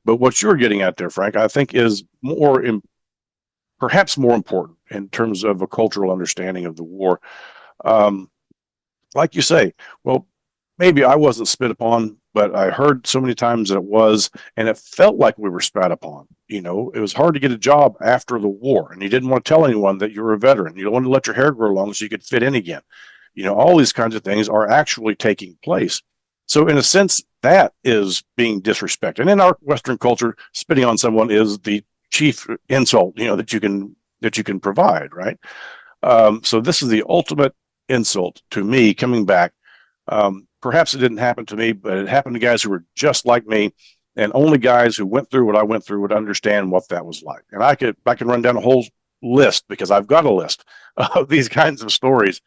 But what you're getting at there, Frank, I think is perhaps more important in terms of a cultural understanding of the war. Um, like you say, well, maybe I wasn't spit upon, but I heard so many times that it was, and it felt like we were spat upon. It was hard to get a job after the war, and you didn't want to tell anyone that you were a veteran. You don't want to let your hair grow long so you could fit in again. All these kinds of things are actually taking place. So, in a sense, that is being disrespected. And in our Western culture, spitting on someone is the chief insult, that you can provide, right? So, this is the ultimate insult to me coming back. Perhaps it didn't happen to me, but it happened to guys who were just like me, and only guys who went through what I went through would understand what that was like. And I can run down a whole list, because I've got a list of these kinds of stories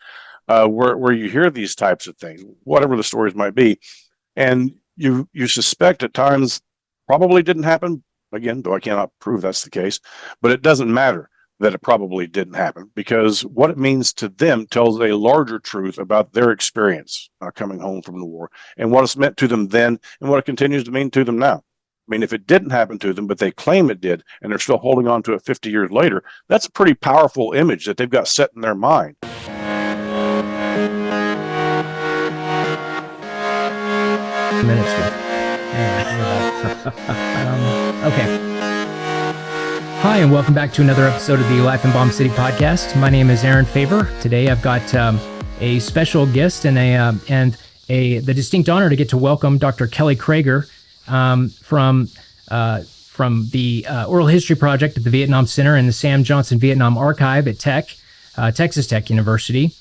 where you hear these types of things, whatever the stories might be, and you suspect at times probably didn't happen. Again, though I cannot prove that's the case, but it doesn't matter that it probably didn't happen, because what it means to them tells a larger truth about their experience coming home from the war, and what it's meant to them then, and what it continues to mean to them now. I mean, if it didn't happen to them, but they claim it did, and they're still holding on to it 50 years later, that's a pretty powerful image that they've got set in their mind. Minutes with. Okay. Hi, and welcome back to another episode of the Life in Bomb City podcast. My name is Aaron Favor. Today, I've got a special guest and the distinct honor to get to welcome Dr. Kelly Crager from the Oral History Project at the Vietnam Center and the Sam Johnson Vietnam Archive at Texas Tech University,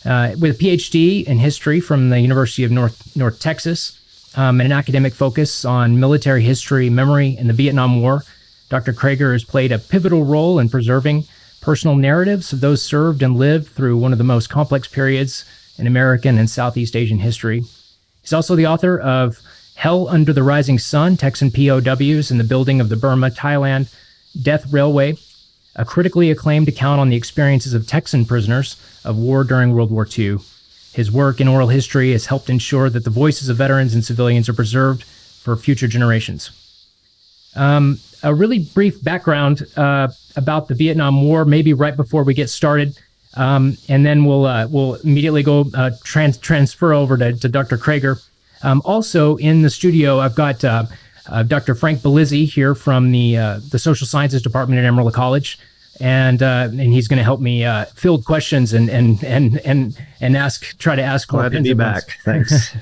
with a PhD in history from the University of North Texas, and an academic focus on military history, memory, and the Vietnam War. Dr. Crager has played a pivotal role in preserving personal narratives of those served and lived through one of the most complex periods in American and Southeast Asian history. He's also the author of Hell Under the Rising Sun, Texan POWs and the Building of the Burma-Thailand Death Railway, a critically acclaimed account on the experiences of Texan prisoners of war during World War II. His work in oral history has helped ensure that the voices of veterans and civilians are preserved for future generations. A really brief background about the Vietnam War, maybe right before we get started, and then we'll immediately go transfer over to Dr. Crager. Also in the studio, I've got Dr. Frank Belizzi here from the Social Sciences Department at Amarillo College, and he's going to help me field questions and try to ask. Glad to be back. Thanks.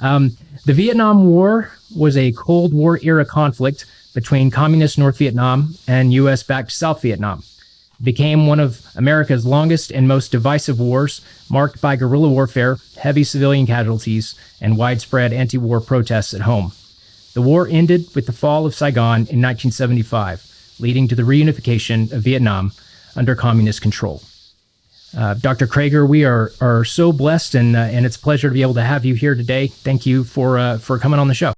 The Vietnam War was a Cold War era conflict between communist North Vietnam and U.S.-backed South Vietnam. It became one of America's longest and most divisive wars, marked by guerrilla warfare, heavy civilian casualties, and widespread anti-war protests at home. The war ended with the fall of Saigon in 1975, leading to the reunification of Vietnam under communist control. Dr. Crager, we are so blessed, and it's a pleasure to be able to have you here today. Thank you for coming on the show.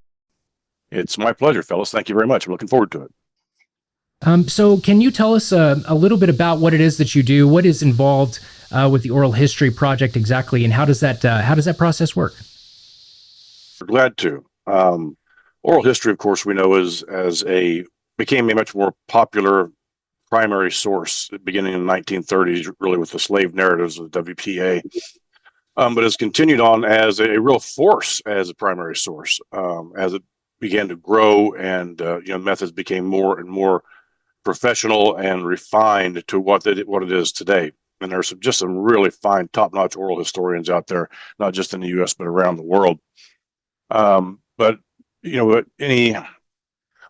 It's my pleasure, fellas. Thank you very much. I'm looking forward to it. So can you tell us a little bit about what it is that you do? What is involved with the Oral History Project exactly, and how does that process work? We're glad to. Oral history, of course, we know became a much more popular primary source beginning in the 1930s, really with the slave narratives of the WPA, but has continued on as a real force as a primary source as it began to grow, and methods became more and more professional and refined to what it is today. And there's just some really fine, top-notch oral historians out there, not just in the U.S. but around the world. But I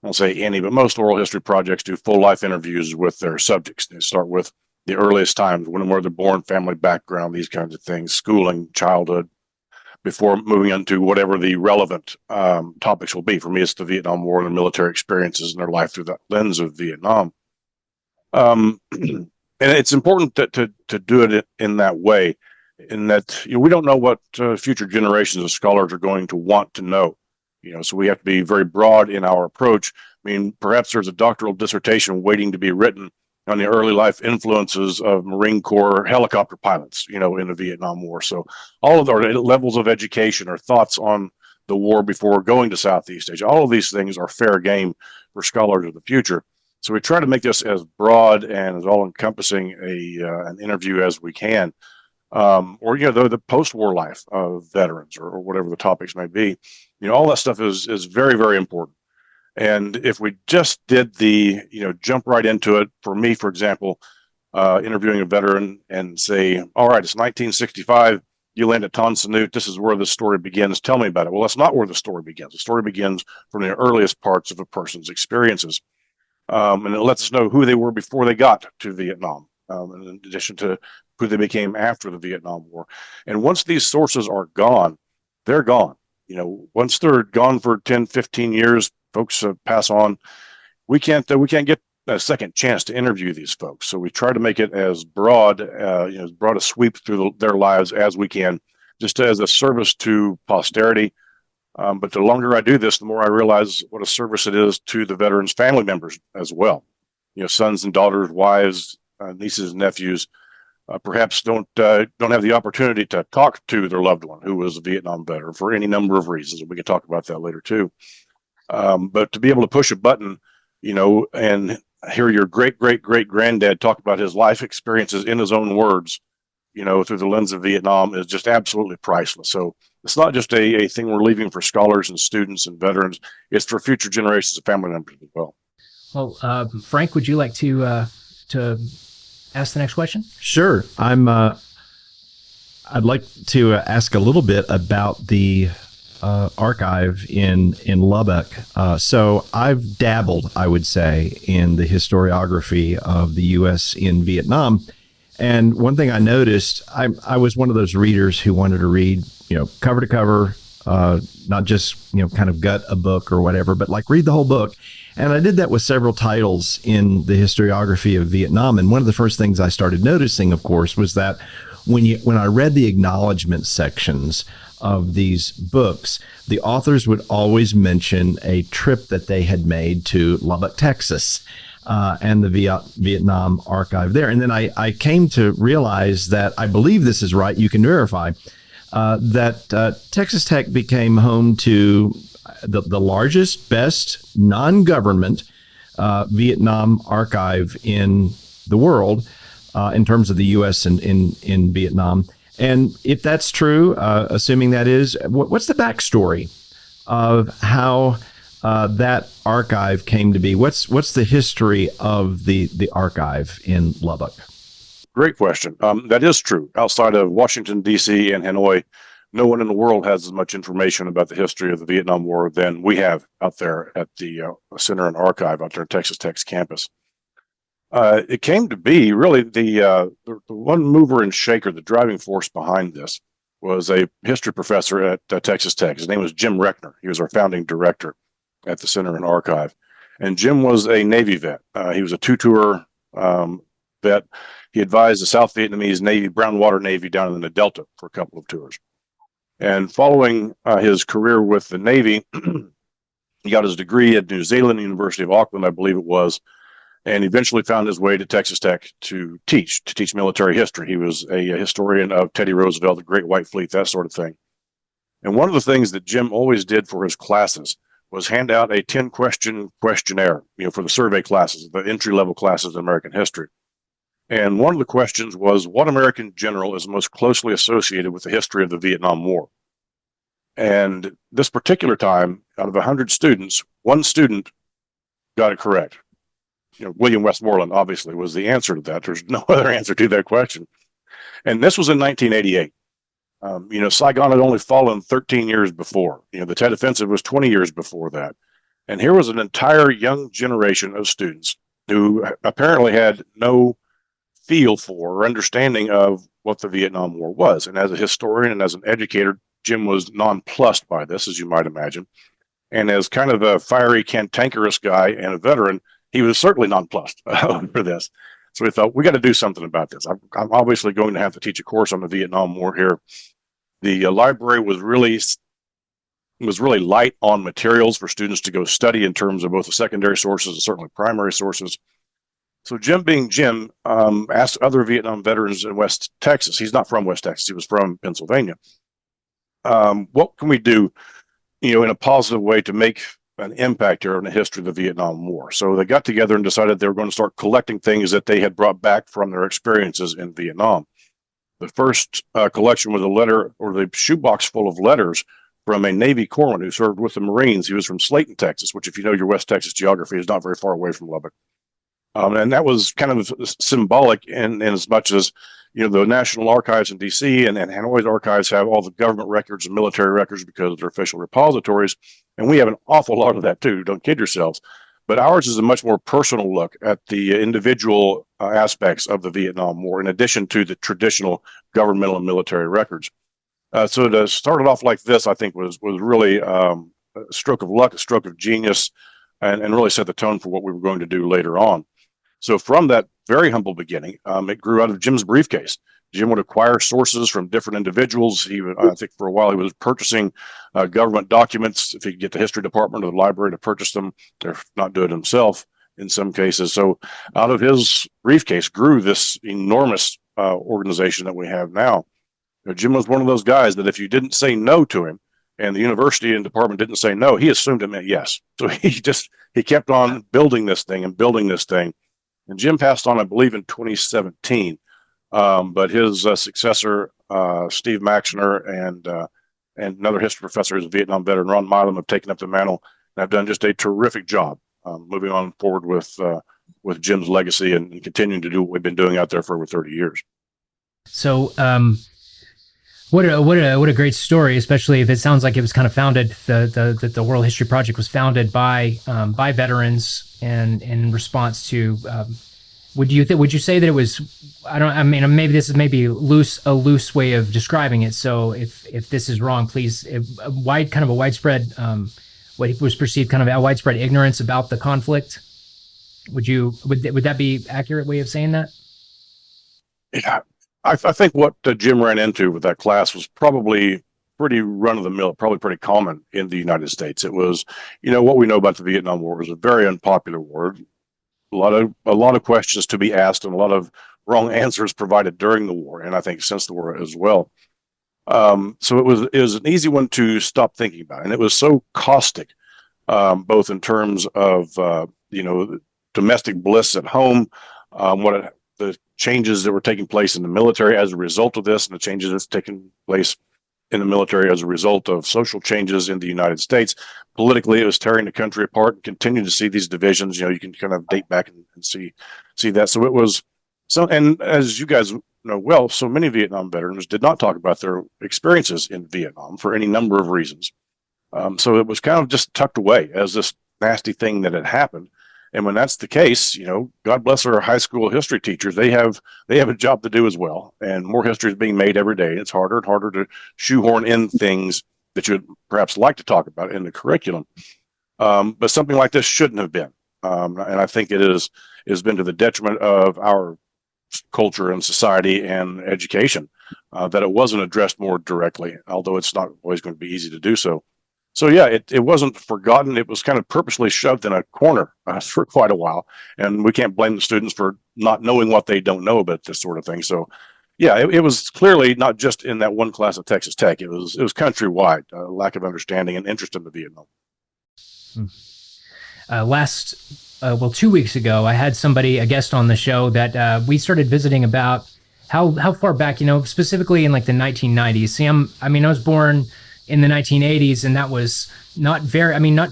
won't say any, but most oral history projects do full life interviews with their subjects. They start with the earliest times, when were they born, family background, these kinds of things, schooling, childhood, before moving into whatever the relevant topics will be. For me, it's the Vietnam War and the military experiences in their life through that lens of Vietnam. And it's important to do it in that way, in that we don't know what future generations of scholars are going to want to know. So we have to be very broad in our approach. I mean, perhaps there's a doctoral dissertation waiting to be written on the early life influences of Marine Corps helicopter pilots, in the Vietnam War. So all of our levels of education or thoughts on the war before going to Southeast Asia. All of these things are fair game for scholars of the future. So we try to make this as broad and as all-encompassing an interview as we can. Or the post-war life of veterans, or whatever the topics may be. All that stuff is very, very important. And if we just did the jump right into it, for me, for example, interviewing a veteran and say, all right, it's 1965, you land at Tan Son Nhut, this is where the story begins, tell me about it. Well, that's not where the story begins. The story begins from the earliest parts of a person's experiences. And it lets us know who they were before they got to Vietnam, in addition to who they became after the Vietnam War. And once these sources are gone, they're gone. Once they're gone for 10, 15 years, folks pass on. We can't get a second chance to interview these folks. So we try to make it as broad, as broad a sweep through their lives as we can, just as a service to posterity. But the longer I do this, the more I realize what a service it is to the veterans' family members as well. Sons and daughters, wives, nieces and nephews, perhaps don't have the opportunity to talk to their loved one who was a Vietnam veteran for any number of reasons. And we can talk about that later too. But to be able to push a button, and hear your great-great-great-granddad talk about his life experiences in his own words, through the lens of Vietnam, is just absolutely priceless. So it's not just a thing we're leaving for scholars and students and veterans. It's for future generations of family members as well. Well, Frank, would you like to ask the next question? Sure. I'd like to ask a little bit about the archive in Lubbock. So I've dabbled, I would say, in the historiography of the U.S. in Vietnam. And one thing I noticed, I was one of those readers who wanted to read, cover to cover, not just, kind of gut a book or whatever, but like read the whole book. And I did that with several titles in the historiography of Vietnam. And one of the first things I started noticing, of course, was that when I read the acknowledgement sections of these books, the authors would always mention a trip that they had made to Lubbock, Texas, and the Vietnam archive there. And then I came to realize that, I believe this is right, you can verify, that Texas Tech became home to the largest, best non-government Vietnam archive in the world, in terms of the U.S. in Vietnam. And if that's true, assuming that is, what's the backstory of how that archive came to be? What's the history of the archive in Lubbock? Great question. That is true. Outside of Washington, D.C. and Hanoi, no one in the world has as much information about the history of the Vietnam War than we have out there at the Center and Archive out there at Texas Tech's campus. It came to be really the one mover and shaker, the driving force behind this was a history professor at Texas Tech. His name was Jim Reckner. He was our founding director at the Center and Archive. And Jim was a Navy vet. He was a two-tour vet. He advised the South Vietnamese Navy, Brown Water Navy, down in the Delta for a couple of tours. And following his career with the Navy, he got his degree at New Zealand University of Auckland, I believe it was, and eventually found his way to Texas Tech to teach military history. He was a historian of Teddy Roosevelt, the Great White Fleet, that sort of thing. And one of the things that Jim always did for his classes was hand out a 10-question questionnaire, for the survey classes, the entry-level classes in American history. And one of the questions was, what American general is most closely associated with the history of the Vietnam War? And this particular time, out of 100 students, one student got it correct. William Westmoreland, obviously, was the answer to that. There's no other answer to that question. And this was in 1988. Saigon had only fallen 13 years before. The Tet Offensive was 20 years before that. And here was an entire young generation of students who apparently had no feel for or understanding of what the Vietnam War was. And as a historian and as an educator, Jim was nonplussed by this, as you might imagine. And as kind of a fiery, cantankerous guy and a veteran, he was certainly nonplussed for this. So we thought, we got to do something about this. I'm obviously going to have to teach a course on the Vietnam War here. The library was really light on materials for students to go study in terms of both the secondary sources and certainly primary sources. So Jim, being Jim, asked other Vietnam veterans in West Texas. He's not from West Texas. He was from Pennsylvania. What can we do in a positive way to make an impact here in the history of the Vietnam War. So they got together and decided they were going to start collecting things that they had brought back from their experiences in Vietnam. The first collection was a letter, or the shoebox full of letters from a Navy corpsman who served with the Marines. He was from Slayton, Texas, which, if you know your West Texas geography, is not very far away from Lubbock. And that was kind of symbolic in as much as, the National Archives in D.C. and Hanoi's archives have all the government records and military records because they're official repositories. And we have an awful lot of that too. Don't kid yourselves. But ours is a much more personal look at the individual aspects of the Vietnam War, in addition to the traditional governmental and military records. So to start it off like this, I think was really a stroke of luck, a stroke of genius, and really set the tone for what we were going to do later on. So from that very humble beginning, it grew out of Jim's briefcase. Jim would acquire sources from different individuals. I think for a while, he was purchasing government documents, if he could get the history department or the library to purchase them, or not do it himself in some cases. So out of his briefcase grew this enormous organization that we have now. Jim was one of those guys that if you didn't say no to him, and the university and department didn't say no, he assumed it meant yes. So he kept on building this thing and building this thing. And Jim passed on, I believe, in 2017. But his successor, Steve Maxner, and another history professor, who's a Vietnam veteran, Ron Milam, have taken up the mantle and have done just a terrific job moving on forward with Jim's legacy and continuing to do what we've been doing out there for over 30 years. So, what a great story, especially if it sounds like it was kind of founded, the World History Project was founded by veterans and in response to, would you say that it was, maybe this is a loose way of describing it. So if this is wrong, please, widespread, what was perceived kind of a widespread ignorance about the conflict. Would that be accurate way of saying that? Yeah. I think what Jim ran into with that class was probably pretty run-of-the-mill, probably pretty common in the United States. It was, what we know about the Vietnam War was a very unpopular war. A lot of questions to be asked and a lot of wrong answers provided during the war, and I think since the war as well. So it was an easy one to stop thinking about, and it was so caustic, both in terms of domestic bliss at home, the changes that were taking place in the military as a result of this, and the changes that's taken place in the military as a result of social changes in the United States. Politically, it was tearing the country apart, and continue to see these divisions. You can kind of date back and see that. So it was so, and as you guys know well, so many Vietnam veterans did not talk about their experiences in Vietnam for any number of reasons. So it was kind of just tucked away as this nasty thing that had happened. And when that's the case, God bless our high school history teachers. They have a job to do as well. And more history is being made every day. It's harder and harder to shoehorn in things that you'd perhaps like to talk about in the curriculum. But something like this shouldn't have been. And I think it has been to the detriment of our culture and society and education that it wasn't addressed more directly, although it's not always going to be easy to do so. So yeah, it wasn't forgotten. It was kind of purposely shoved in a corner for quite a while, and we can't blame the students for not knowing what they don't know about this sort of thing. So yeah, it was clearly not just in that one class at Texas Tech. It was countrywide, lack of understanding and interest in the Vietnam. 2 weeks ago, I had a guest on the show that we started visiting about how far back, specifically in like the 1990s. See, I was born in the 1980s, and that was not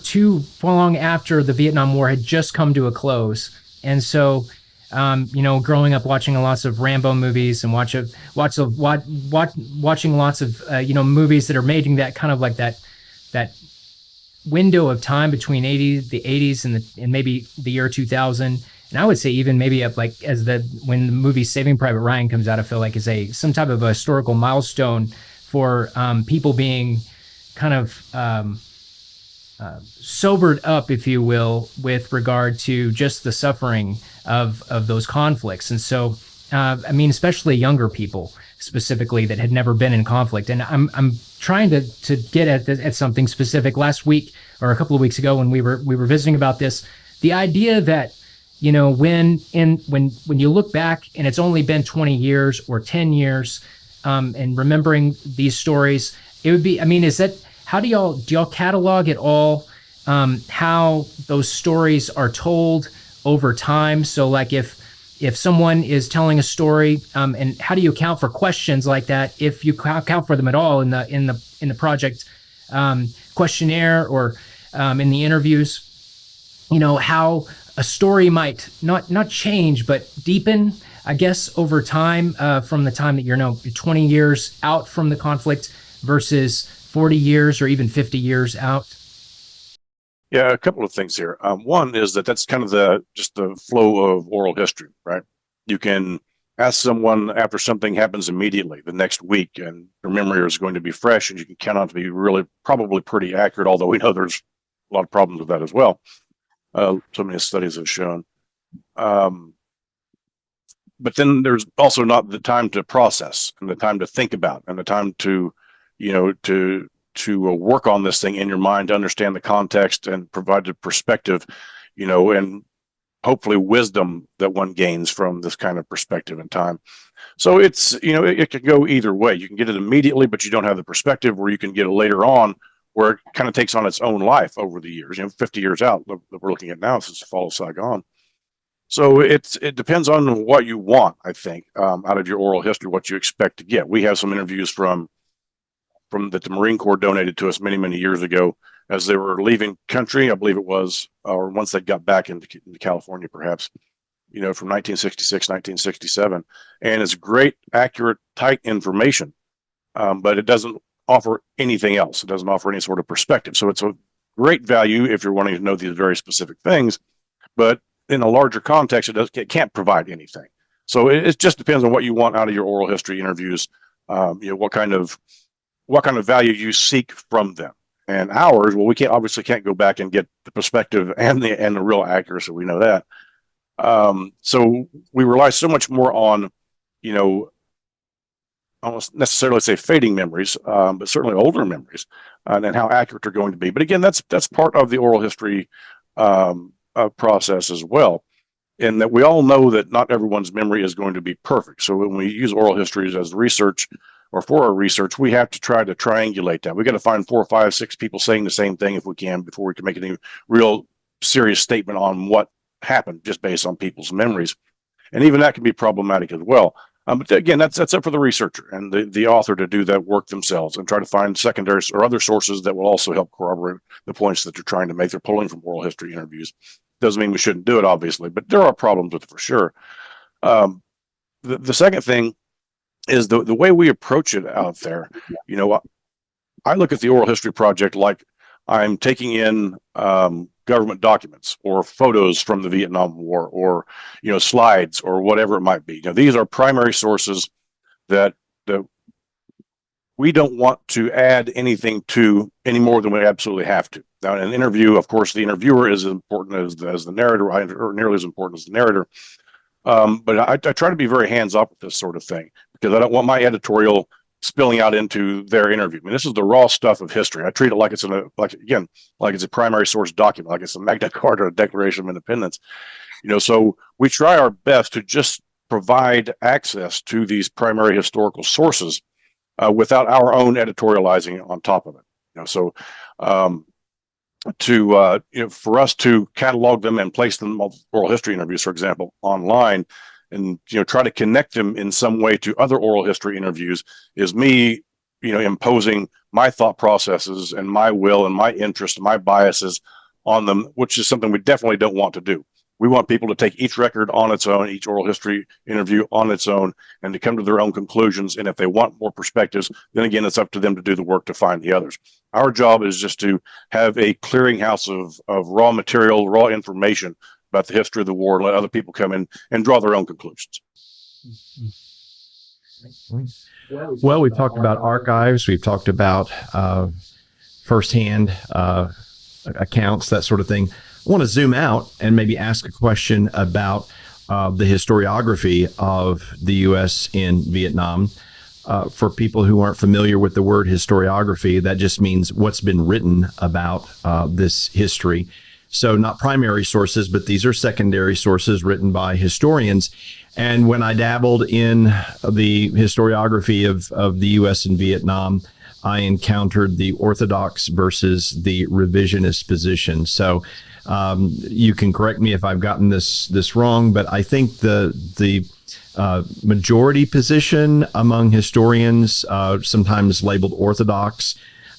too long after the Vietnam War had just come to a close. And so, growing up watching lots of Rambo movies and watching lots of movies that are making that kind of like that window of time between the 80s and maybe the year 2000. And I would say even maybe up like when the movie Saving Private Ryan comes out, I feel like is some type of a historical milestone for people being kind of sobered up, if you will, with regard to just the suffering of those conflicts. And so, especially younger people specifically that had never been in conflict. And I'm trying to get at something specific. Last week or a couple of weeks ago when we were visiting about this, the idea that when you look back and it's only been 20 years or 10 years, and remembering these stories, it would be, how do y'all catalog it all? How those stories are told over time? So like if someone is telling a story, and how do you account for questions like that, if you account for them at all in the project questionnaire, or in the interviews? How a story might not change but deepen, I guess, over time, from the time that you're 20 years out from the conflict versus 40 years or even 50 years out. Yeah, a couple of things here. One is that's kind of just the flow of oral history, right? You can ask someone after something happens immediately the next week, and their memory is going to be fresh, and you can count on to be really probably pretty accurate, although we know there's a lot of problems with that as well. So many studies have shown. But then there's also not the time to process and the time to think about and the time to, work on this thing in your mind, to understand the context and provide the perspective, and hopefully wisdom that one gains from this kind of perspective and time. So it's, it can go either way. You can get it immediately, but you don't have the perspective, or you can get it later on where it kind of takes on its own life over the years, 50 years out that we're looking at now since the fall of Saigon. So it depends on what you want, I think, out of your oral history, what you expect to get. We have some interviews from that the Marine Corps donated to us many, many years ago as they were leaving country, I believe it was, or once they got back into California, perhaps, from 1966, 1967. And it's great, accurate, tight information, but it doesn't offer anything else. It doesn't offer any sort of perspective. So it's a great value if you're wanting to know these very specific things, but in a larger context, it can't provide anything. So it just depends on what you want out of your oral history interviews. What kind of value you seek from them. And ours, well, we can't go back and get the perspective and the real accuracy. We know that. So we rely so much more on, almost necessarily say fading memories, but certainly older memories, and how accurate they're going to be. But again, that's part of the oral history process as well, in that we all know that not everyone's memory is going to be perfect. So when we use oral histories as research or for our research, we have to try to triangulate that. We got to find 4, 5, 6 people saying the same thing if we can before we can make any real serious statement on what happened just based on people's memories. And even that can be problematic as well. But again, that's up for the researcher and the author to do that work themselves and try to find secondary or other sources that will also help corroborate the points that they're trying to make. They're pulling from oral history interviews. Doesn't mean we shouldn't do it, obviously, but there are problems with it for sure. The second thing is the way we approach it out there. I look at the oral history project like I'm taking in government documents or photos from the Vietnam War, or slides or whatever it might be. These are primary sources that we don't want to add anything to any more than we absolutely have to. Now, in an interview, of course, the interviewer is as important as the narrator, or nearly as important as the narrator. But I try to be very hands-off with this sort of thing, because I don't want my editorial spilling out into their interview. I mean, this is the raw stuff of history. I treat it like it's a primary source document, like it's a Magna Carta or a Declaration of Independence. So we try our best to just provide access to these primary historical sources without our own editorializing on top of it. For us to catalog them and place them in oral history interviews, for example, online, and try to connect them in some way to other oral history interviews, is me imposing my thought processes and my will and my interest and my biases on them, which is something we definitely don't want to do. We want people to take each record on its own, each oral history interview on its own, and to come to their own conclusions. And if they want more perspectives, then again, it's up to them to do the work to find the others. Our job is just to have a clearinghouse of raw material, raw information about the history of the war, and let other people come in and draw their own conclusions. Well, we've talked about archives. We've talked about firsthand accounts, that sort of thing. I want to zoom out and maybe ask a question about the historiography of the U.S. in Vietnam. For people who aren't familiar with the word historiography, that just means what's been written about this history. So not primary sources, but these are secondary sources written by historians. And when I dabbled in the historiography of the U.S. in Vietnam, I encountered the orthodox versus the revisionist position. So you can correct me if I've gotten this wrong, but I think the majority position among historians, sometimes labeled orthodox.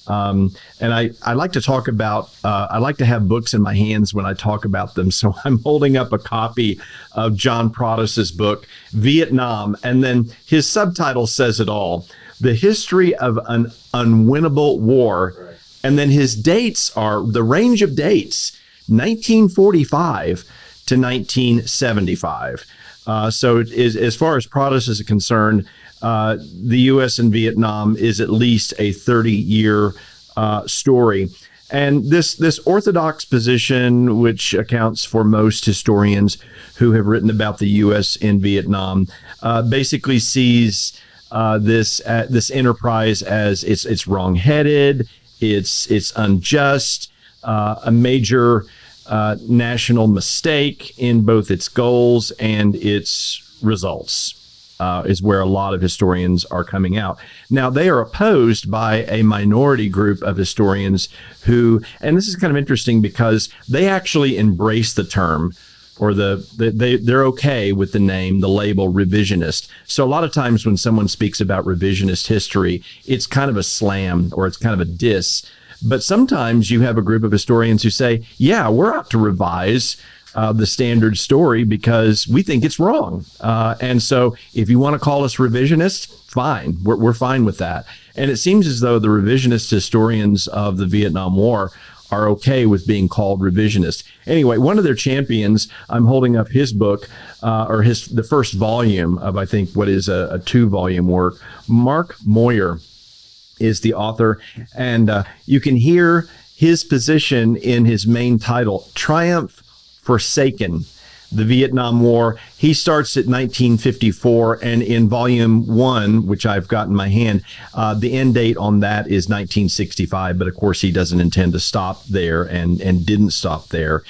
And I like to talk about, I like to have books in my hands when I talk about them. So I'm holding up a copy of John Prodis's book, Vietnam. And then his subtitle says it all: The History of an Unwinnable War. Right. And then his dates are, the range of dates, 1945 to 1975. So as far as Prodis is concerned, the U.S. in Vietnam is at least a 30-year story. And this orthodox position, which accounts for most historians who have written about the U.S. in Vietnam, basically sees this enterprise as it's wrong-headed, it's unjust, a major national mistake in both its goals and its results, is where a lot of historians are coming out. Now, they are opposed by a minority group of historians who, and this is kind of interesting because they actually embrace the term, or they're okay with the name, the label revisionist. So a lot of times when someone speaks about revisionist history, it's kind of a slam or it's kind of a diss. But sometimes you have a group of historians who say, yeah, we're out to revise the standard story because we think it's wrong. And so if you want to call us revisionists, fine. We're fine with that. And it seems as though the revisionist historians of the Vietnam War are okay with being called revisionist. Anyway, one of their champions, I'm holding up his book, or the first volume of, I think, what is a 2-volume work. Mark Moyer is the author, and you can hear his position in his main title, Triumph Forsaken, the Vietnam War. He starts at 1954, and in volume 1, which I've got in my hand, the end date on that is 1965, but of course he doesn't intend to stop there and didn't stop there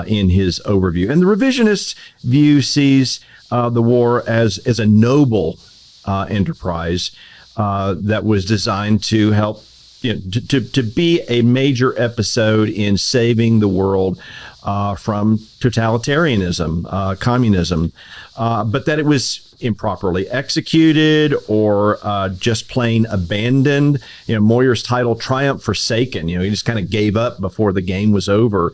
in his overview. And the revisionist view sees the war as a noble enterprise that was designed to help, to be a major episode in saving the world from totalitarianism, communism, but that it was improperly executed or just plain abandoned. Moyer's title, Triumph Forsaken, he just kind of gave up before the game was over,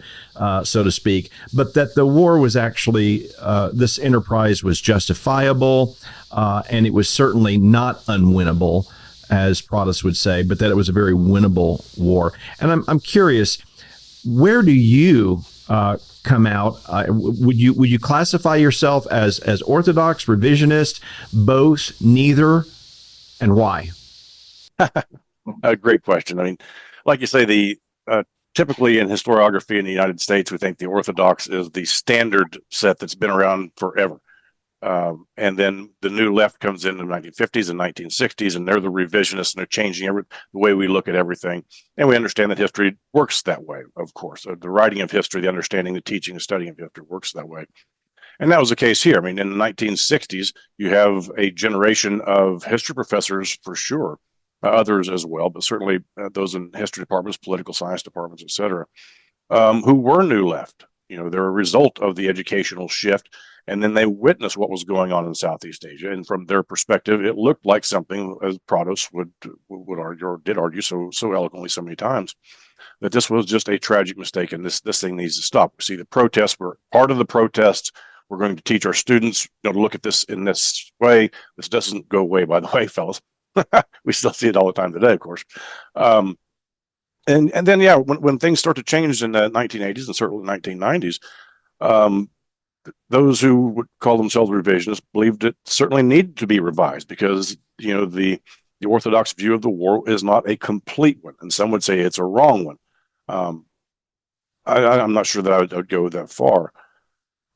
so to speak. But that the war was actually, this enterprise was justifiable, and it was certainly not unwinnable, as Prodis would say, but that it was a very winnable war. And I'm curious, where do you come out? Would you classify yourself as orthodox, revisionist, both, neither, and why? A great question. I mean, like you say, typically in historiography in the United States, we think the orthodox is the standard set that's been around forever. And then the new left comes in the 1950s and 1960s, and they're the revisionists, and they're changing the way we look at everything. And we understand that history works that way, of course. The writing of history, the understanding, the teaching, the studying of history works that way. And that was the case here. I mean, in the 1960s, you have a generation of history professors, for sure, others as well, but certainly those in history departments, political science departments, et cetera, who were new left. They're a result of the educational shift. And then they witnessed what was going on in Southeast Asia. And from their perspective, it looked like something, as Prodis would argue, or did argue so eloquently so many times, that this was just a tragic mistake, and this thing needs to stop. We see the protests were part of the protests. We're going to teach our students to look at this in this way. This doesn't go away, by the way, fellas. We still see it all the time today, of course. And then, yeah, when things start to change in the 1980s and certainly the 1990s, those who would call themselves revisionists believed it certainly needed to be revised because, the orthodox view of the war is not a complete one. And some would say it's a wrong one. I'm not sure that I would go that far.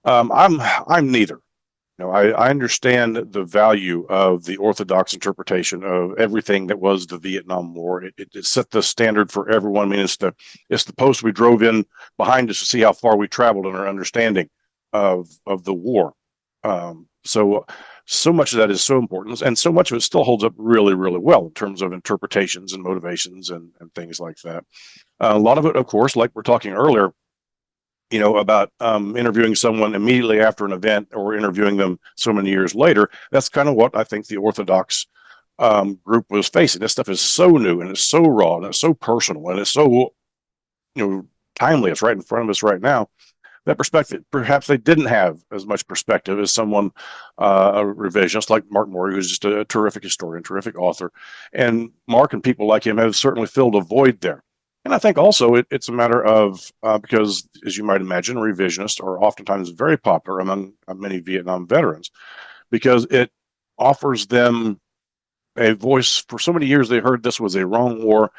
I'm neither. I understand the value of the orthodox interpretation of everything that was the Vietnam War. It set the standard for everyone. I mean, it's the post we drove in behind us to see how far we traveled in our understanding of the war. So much of that is so important, and so much of it still holds up really, really well in terms of interpretations and motivations and things like that. A lot of it, of course, like we're talking earlier, about interviewing someone immediately after an event or interviewing them so many years later. That's kind of what I think the Orthodox group was facing. This stuff is so new and it's so raw and it's so personal and it's so timely. It's right in front of us right now. That perspective, perhaps they didn't have as much perspective as someone, a revisionist like Mark Morey, who's just a terrific historian, terrific author. And Mark and people like him have certainly filled a void there. And I think also it's a matter of, because as you might imagine, revisionists are oftentimes very popular among many Vietnam veterans because it offers them a voice. For so many years they heard this was a wrong war.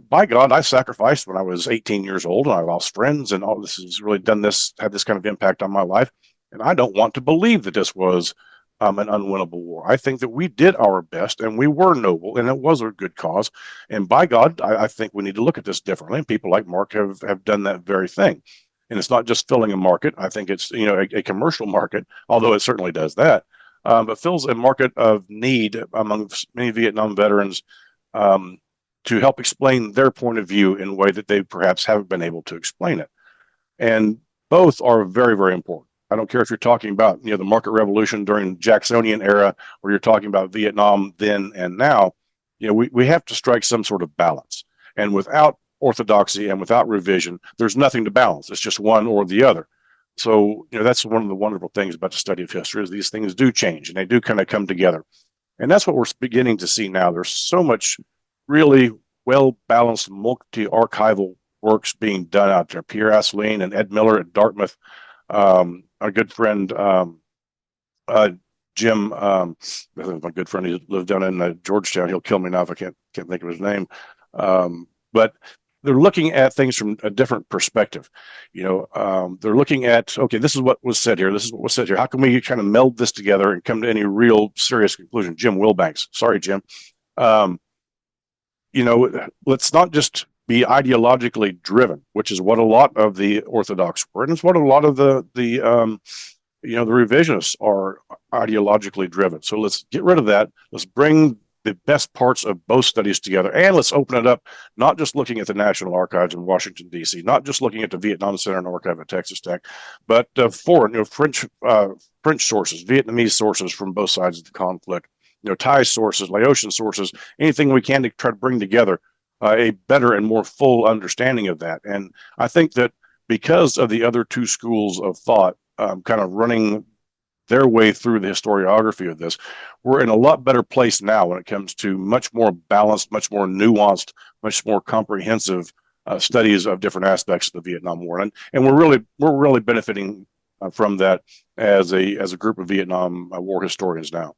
By God, I sacrificed when I was 18 years old and I lost friends, and all this has really had this kind of impact on my life. And I don't want to believe that this was an unwinnable war. I think that we did our best and we were noble and it was a good cause. And by God, I think we need to look at this differently. And people like Mark have done that very thing. And it's not just filling a market. I think it's a commercial market, although it certainly does that. But fills a market of need among many Vietnam veterans to help explain their point of view in a way that they perhaps haven't been able to explain it. And both are very, very important. I don't care if you're talking about the market revolution during the Jacksonian era, or you're talking about Vietnam then and now. We have to strike some sort of balance. And without orthodoxy and without revision, there's nothing to balance. It's just one or the other. So, that's one of the wonderful things about the study of history is these things do change and they do kind of come together. And that's what we're beginning to see now. There's so much really well-balanced multi-archival works being done out there. Pierre Asseline and Ed Miller at Dartmouth, our good friend Jim, my good friend, he lived down in Georgetown. He'll kill me now if I can't think of his name. But they're looking at things from a different perspective. They're looking at, okay, this is what was said here. This is what was said here. How can we kind of meld this together and come to any real serious conclusion? Jim Wilbanks. Sorry, Jim. Let's not just be ideologically driven, which is what a lot of the Orthodox were, and it's what a lot of the revisionists are ideologically driven. So let's get rid of that. Let's bring the best parts of both studies together, and let's open it up, not just looking at the National Archives in Washington, D.C., not just looking at the Vietnam Center and Archive at Texas Tech, but foreign, French sources, Vietnamese sources from both sides of the conflict, Thai sources, Laotian sources, anything we can to try to bring together a better and more full understanding of that. And I think that because of the other two schools of thought kind of running their way through the historiography of this, we're in a lot better place now when it comes to much more balanced, much more nuanced, much more comprehensive studies of different aspects of the Vietnam War. And we're really benefiting from that as a group of Vietnam War historians now.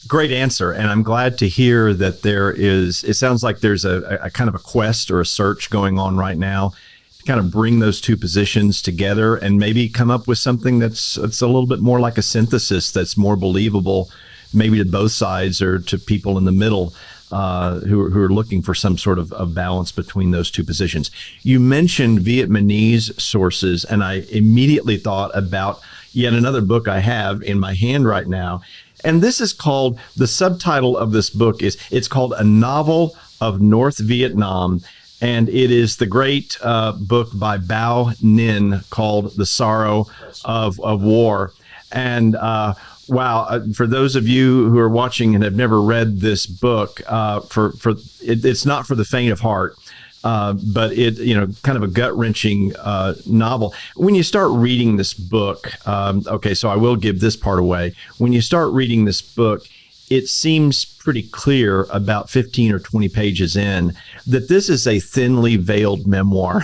Great answer. And I'm glad to hear that it sounds like there's a kind of a quest or a search going on right now to kind of bring those two positions together and maybe come up with something that's a little bit more like a synthesis that's more believable, maybe to both sides or to people in the middle who are looking for some sort of balance between those two positions. You mentioned Vietnamese sources, and I immediately thought about yet another book I have in my hand right now. And this is called, the subtitle of this book it's called A Novel of North Vietnam. And it is the great book by Bao Ninh called The Sorrow of War. And wow, for those of you who are watching and have never read this book, it's not for the faint of heart. But kind of a gut-wrenching novel. When you start reading this book, okay, so I will give this part away. When you start reading this book, it seems pretty clear about 15 or 20 pages in that this is a thinly veiled memoir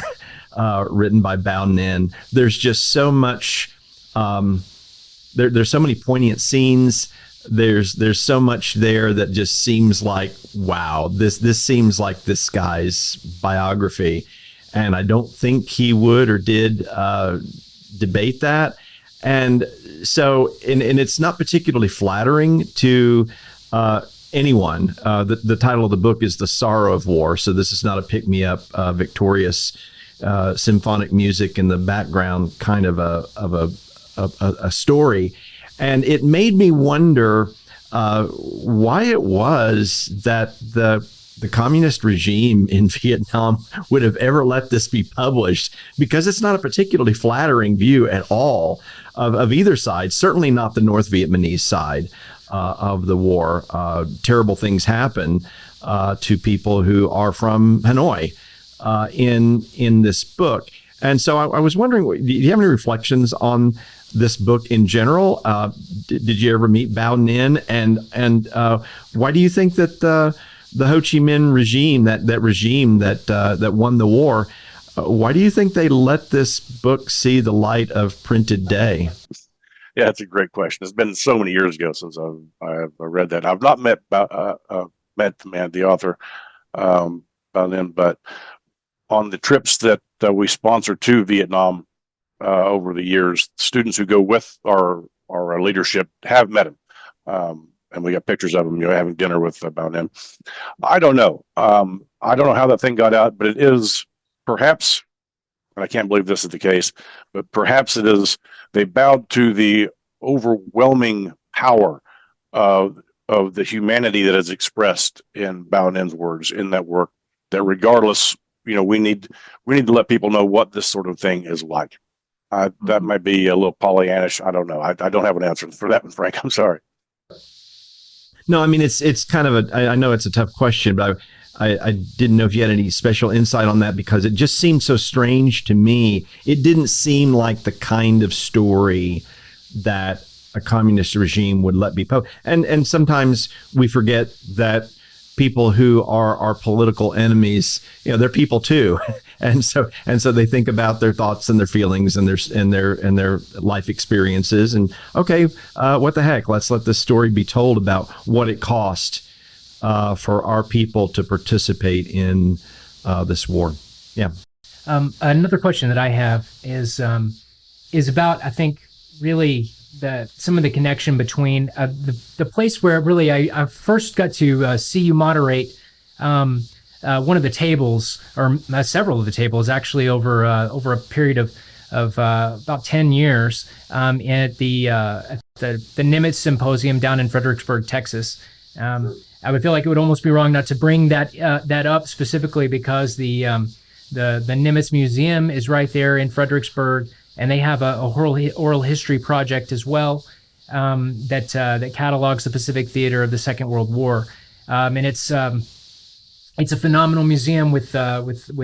written by Bao Ninh. There's just so much, there's so many poignant scenes. There's so much there that just seems like, wow, this seems like this guy's biography. And I don't think he would or did debate that. And so, and it's not particularly flattering to anyone. The title of the book is The Sorrow of War. So this is not a pick-me-up, victorious symphonic music in the background kind of a story. And it made me wonder why it was that the communist regime in Vietnam would have ever let this be published, because it's not a particularly flattering view at all of either side, certainly not the North Vietnamese side of the war. Terrible things happen to people who are from Hanoi in this book. And so I was wondering, do you have any reflections on this book in general? Did you ever meet Bao Ninh? And why do you think that the Ho Chi Minh regime, that regime that won the war, why do you think they let this book see the light of printed day? Yeah, that's a great question. It's been so many years ago since I've read that. I've not met met the man, the author, Bao Ninh, but on the trips that we sponsor to Vietnam over the years, students who go with our leadership have met him, and we got pictures of him, having dinner with Bao Ninh. I don't know. I don't know how that thing got out, but it is perhaps, and I can't believe this is the case, but perhaps it is. They bowed to the overwhelming power of the humanity that is expressed in Bao Ninh's words in that work. That regardless, we need to let people know what this sort of thing is like. That might be a little Pollyannish. I don't know. I don't have an answer for that one, Frank. I'm sorry. No, I mean, it's kind of I know it's a tough question, but I didn't know if you had any special insight on that, because it just seemed so strange to me. It didn't seem like the kind of story that a communist regime would let be published. And sometimes we forget that people who are our political enemies, they're people too. And so they think about their thoughts and their feelings and their life experiences. And okay, what the heck? Let's let this story be told about what it cost for our people to participate in this war. Yeah. Another question that I have is about, I think, really some of the connection between the place where really I first got to see you moderate one of the tables, or several of the tables, actually over a period of about 10 years at the Nimitz Symposium down in Fredericksburg, Texas. I would feel like it would almost be wrong not to bring that up specifically, because the Nimitz Museum is right there in Fredericksburg, and they have a oral history project as well that catalogs the Pacific theater of the Second World War, and it's a phenomenal museum with a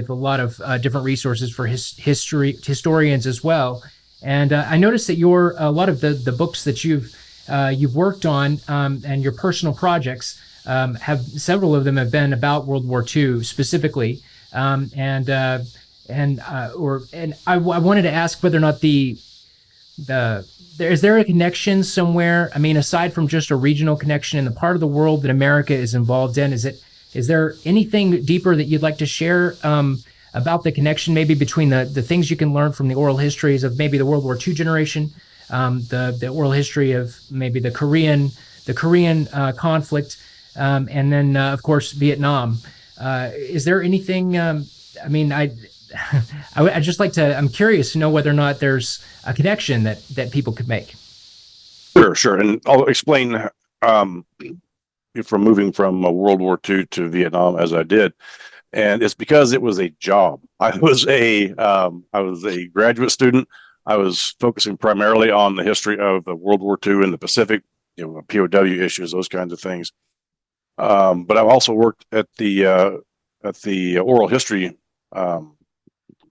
lot of different resources for historians as well. And I noticed that a lot of the books that you've worked on and your personal projects have several of them have been about World War II specifically, and I wanted to ask whether or not is there a connection somewhere? I mean, aside from just a regional connection in the part of the world that America is involved in, is there anything deeper that you'd like to share about the connection, maybe between the things you can learn from the oral histories of maybe the World War II generation, the oral history of maybe the Korean conflict, and then of course Vietnam? Is there anything? I mean, I just like to. I'm curious to know whether or not there's a connection that people could make. Sure, and I'll explain. From moving from World War II to Vietnam as I did, and it's because it was a job. I was a graduate student. I was focusing primarily on the history of World War II in the Pacific, POW issues, those kinds of things. But I've also worked at the oral history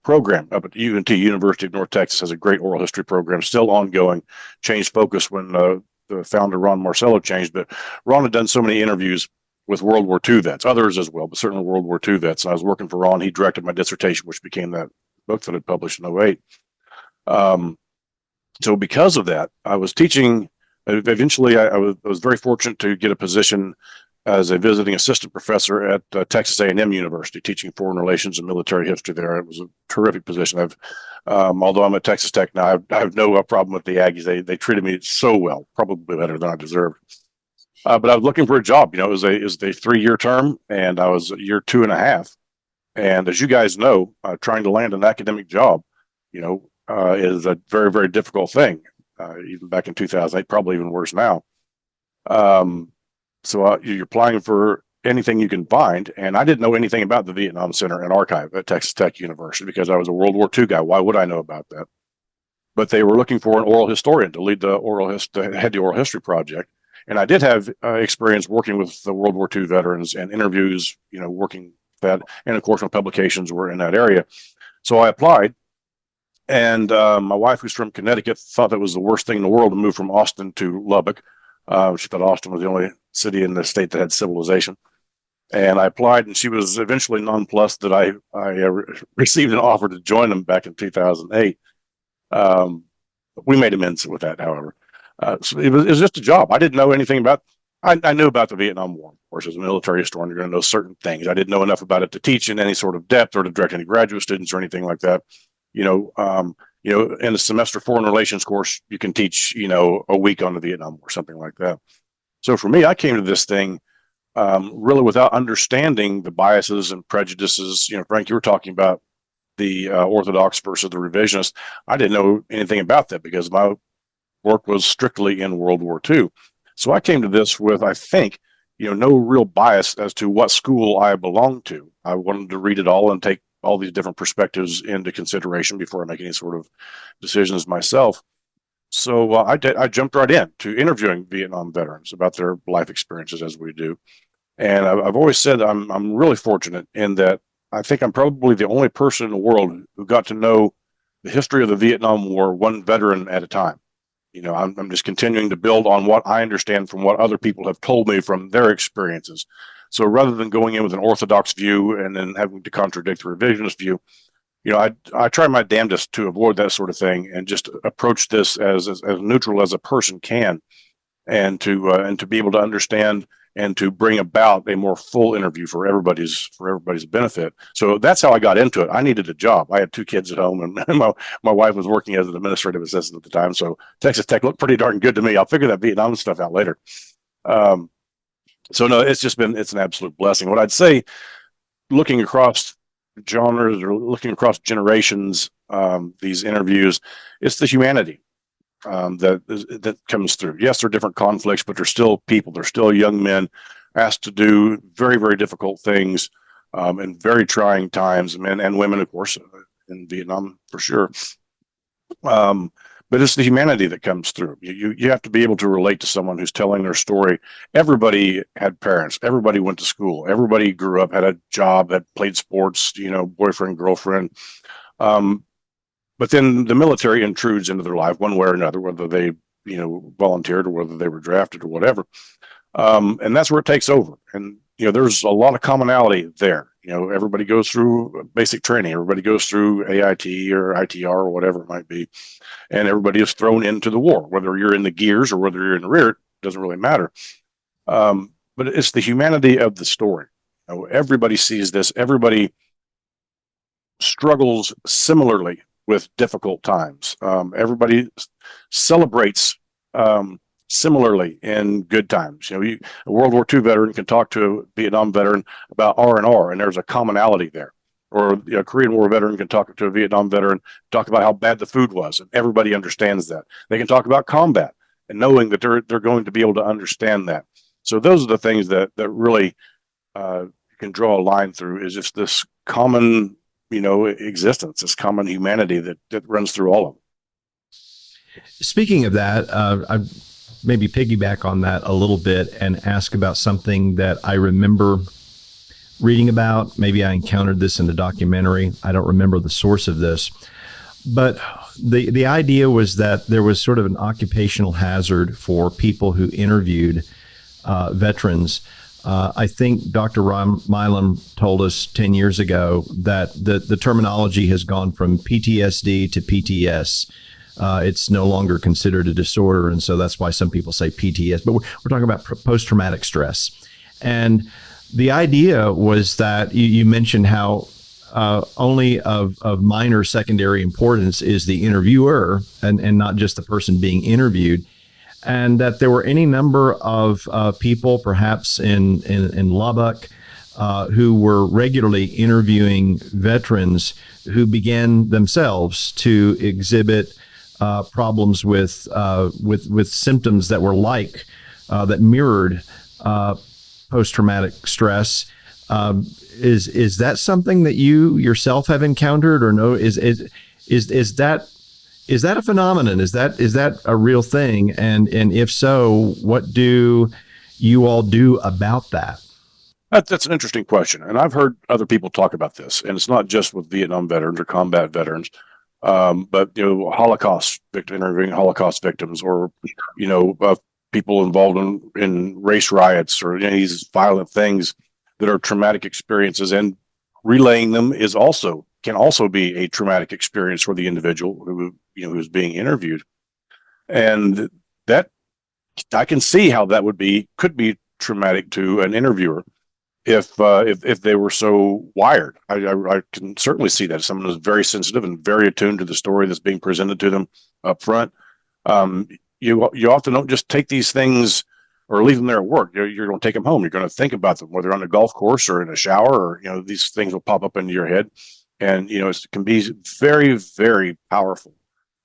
program up at UNT, University of North Texas, has a great oral history program, still ongoing. Changed focus when the founder Ron Marcello changed, but Ron had done so many interviews with World War II vets, others as well, but certainly World War II vets. And I was working for Ron. He directed my dissertation, which became that book that I published in 2008. So because of that, I was teaching. Eventually, I was very fortunate to get a position as a visiting assistant professor at Texas A&M University, teaching foreign relations and military history there. It was a terrific position. Although I'm at Texas Tech now, I have no problem with the Aggies. They treated me so well, probably better than I deserved. But I was looking for a job. It was a 3-year term, and I was year 2.5. And as you guys know, trying to land an academic job, is a very, very difficult thing. even back in 2008, probably even worse now. So you're applying for anything you can find. And I didn't know anything about the Vietnam Center and Archive at Texas Tech University because I was a World War II guy. Why would I know about that? But they were looking for an oral historian to lead to head the oral history project. And I did have experience working with the World War II veterans and interviews, working that, and of course, my publications were in that area. So I applied, and my wife, who's from Connecticut, thought that was the worst thing in the world to move from Austin to Lubbock. She thought Austin was the only city in the state that had civilization. And I applied, and she was eventually nonplussed that I received an offer to join them back in 2008. We made amends with that, however. So it was just a job. I didn't know anything about. I knew about the Vietnam War. Of course, as a military historian, you're going to know certain things. I didn't know enough about it to teach in any sort of depth or to direct any graduate students or anything like that. In a semester foreign relations course, you can teach, a week on the Vietnam War, something like that. So for me, I came to this thing really without understanding the biases and prejudices. Frank, you were talking about the Orthodox versus the revisionist. I didn't know anything about that because my work was strictly in World War II. So I came to this with, I think, no real bias as to what school I belonged to. I wanted to read it all and take all these different perspectives into consideration before I make any sort of decisions myself. So I jumped right in to interviewing Vietnam veterans about their life experiences as we do. And I've always said I'm really fortunate in that I think I'm probably the only person in the world who got to know the history of the Vietnam War one veteran at a time. I'm just continuing to build on what I understand from what other people have told me from their experiences. So rather than going in with an orthodox view and then having to contradict the revisionist view, I try my damnedest to avoid that sort of thing and just approach this as neutral as a person can, and to be able to understand and to bring about a more full interview for everybody's benefit. So that's how I got into it. I needed a job. I had 2 kids at home, and my wife was working as an administrative assistant at the time. So Texas Tech looked pretty darn good to me. I'll figure that Vietnam stuff out later. So no, it's an absolute blessing. What I'd say, looking across genres or looking across generations, these interviews, it's the humanity that comes through. Yes, there are different conflicts, but they're still people. They're still young men asked to do very, very difficult things in very trying times, men and women, of course, in Vietnam for sure. But it's the humanity that comes through. You have to be able to relate to someone who's telling their story. Everybody had parents. Everybody went to school. Everybody grew up, had a job, had played sports, boyfriend, girlfriend. But then the military intrudes into their life one way or another, whether they, volunteered or whether they were drafted or whatever. And that's where it takes over. And, there's a lot of commonality there. Everybody goes through basic training. Everybody goes through AIT or ITR or whatever it might be. And everybody is thrown into the war, whether you're in the gears or whether you're in the rear, it doesn't really matter. But it's the humanity of the story. Everybody sees this. Everybody struggles similarly with difficult times. Everybody celebrates similarly in good times. A World War II veteran can talk to a Vietnam veteran about R&R, and there's a commonality there. Or a Korean War veteran can talk to a Vietnam veteran, talk about how bad the food was, and everybody understands that. They can talk about combat and knowing that they're going to be able to understand that. So those are the things that really can draw a line through, is just this common existence, this common humanity that runs through all of them. Speaking of that, I maybe piggyback on that a little bit and ask about something that I remember reading about. Maybe I encountered this in a documentary. I don't remember the source of this, but the idea was that there was sort of an occupational hazard for people who interviewed veterans. I think Dr. Ron Milam told us 10 years ago that the terminology has gone from PTSD to PTS. It's no longer considered a disorder, and so that's why some people say PTS. But we're talking about post-traumatic stress. And the idea was that you mentioned how only of minor secondary importance is the interviewer and not just the person being interviewed. And that there were any number of people, perhaps in Lubbock, who were regularly interviewing veterans who began themselves to exhibit problems with symptoms that were that mirrored post-traumatic stress. Is that something that you yourself have encountered, or no? Is that a phenomenon? Is that a real thing? And if so, what do you all do about that? That's an interesting question, and I've heard other people talk about this, and it's not just with Vietnam veterans or combat veterans, but interviewing Holocaust victims, or people involved in race riots, or these violent things that are traumatic experiences, and relaying them can also be a traumatic experience for the individual who's being interviewed, and that I can see how that could be traumatic to an interviewer if they were so wired. I can certainly see that. If someone is very sensitive and very attuned to the story that's being presented to them up front, you often don't just take these things or leave them there at work. You're going to take them home. You're going to think about them, whether on a golf course or in a shower, or these things will pop up into your head, and it can be very, very powerful.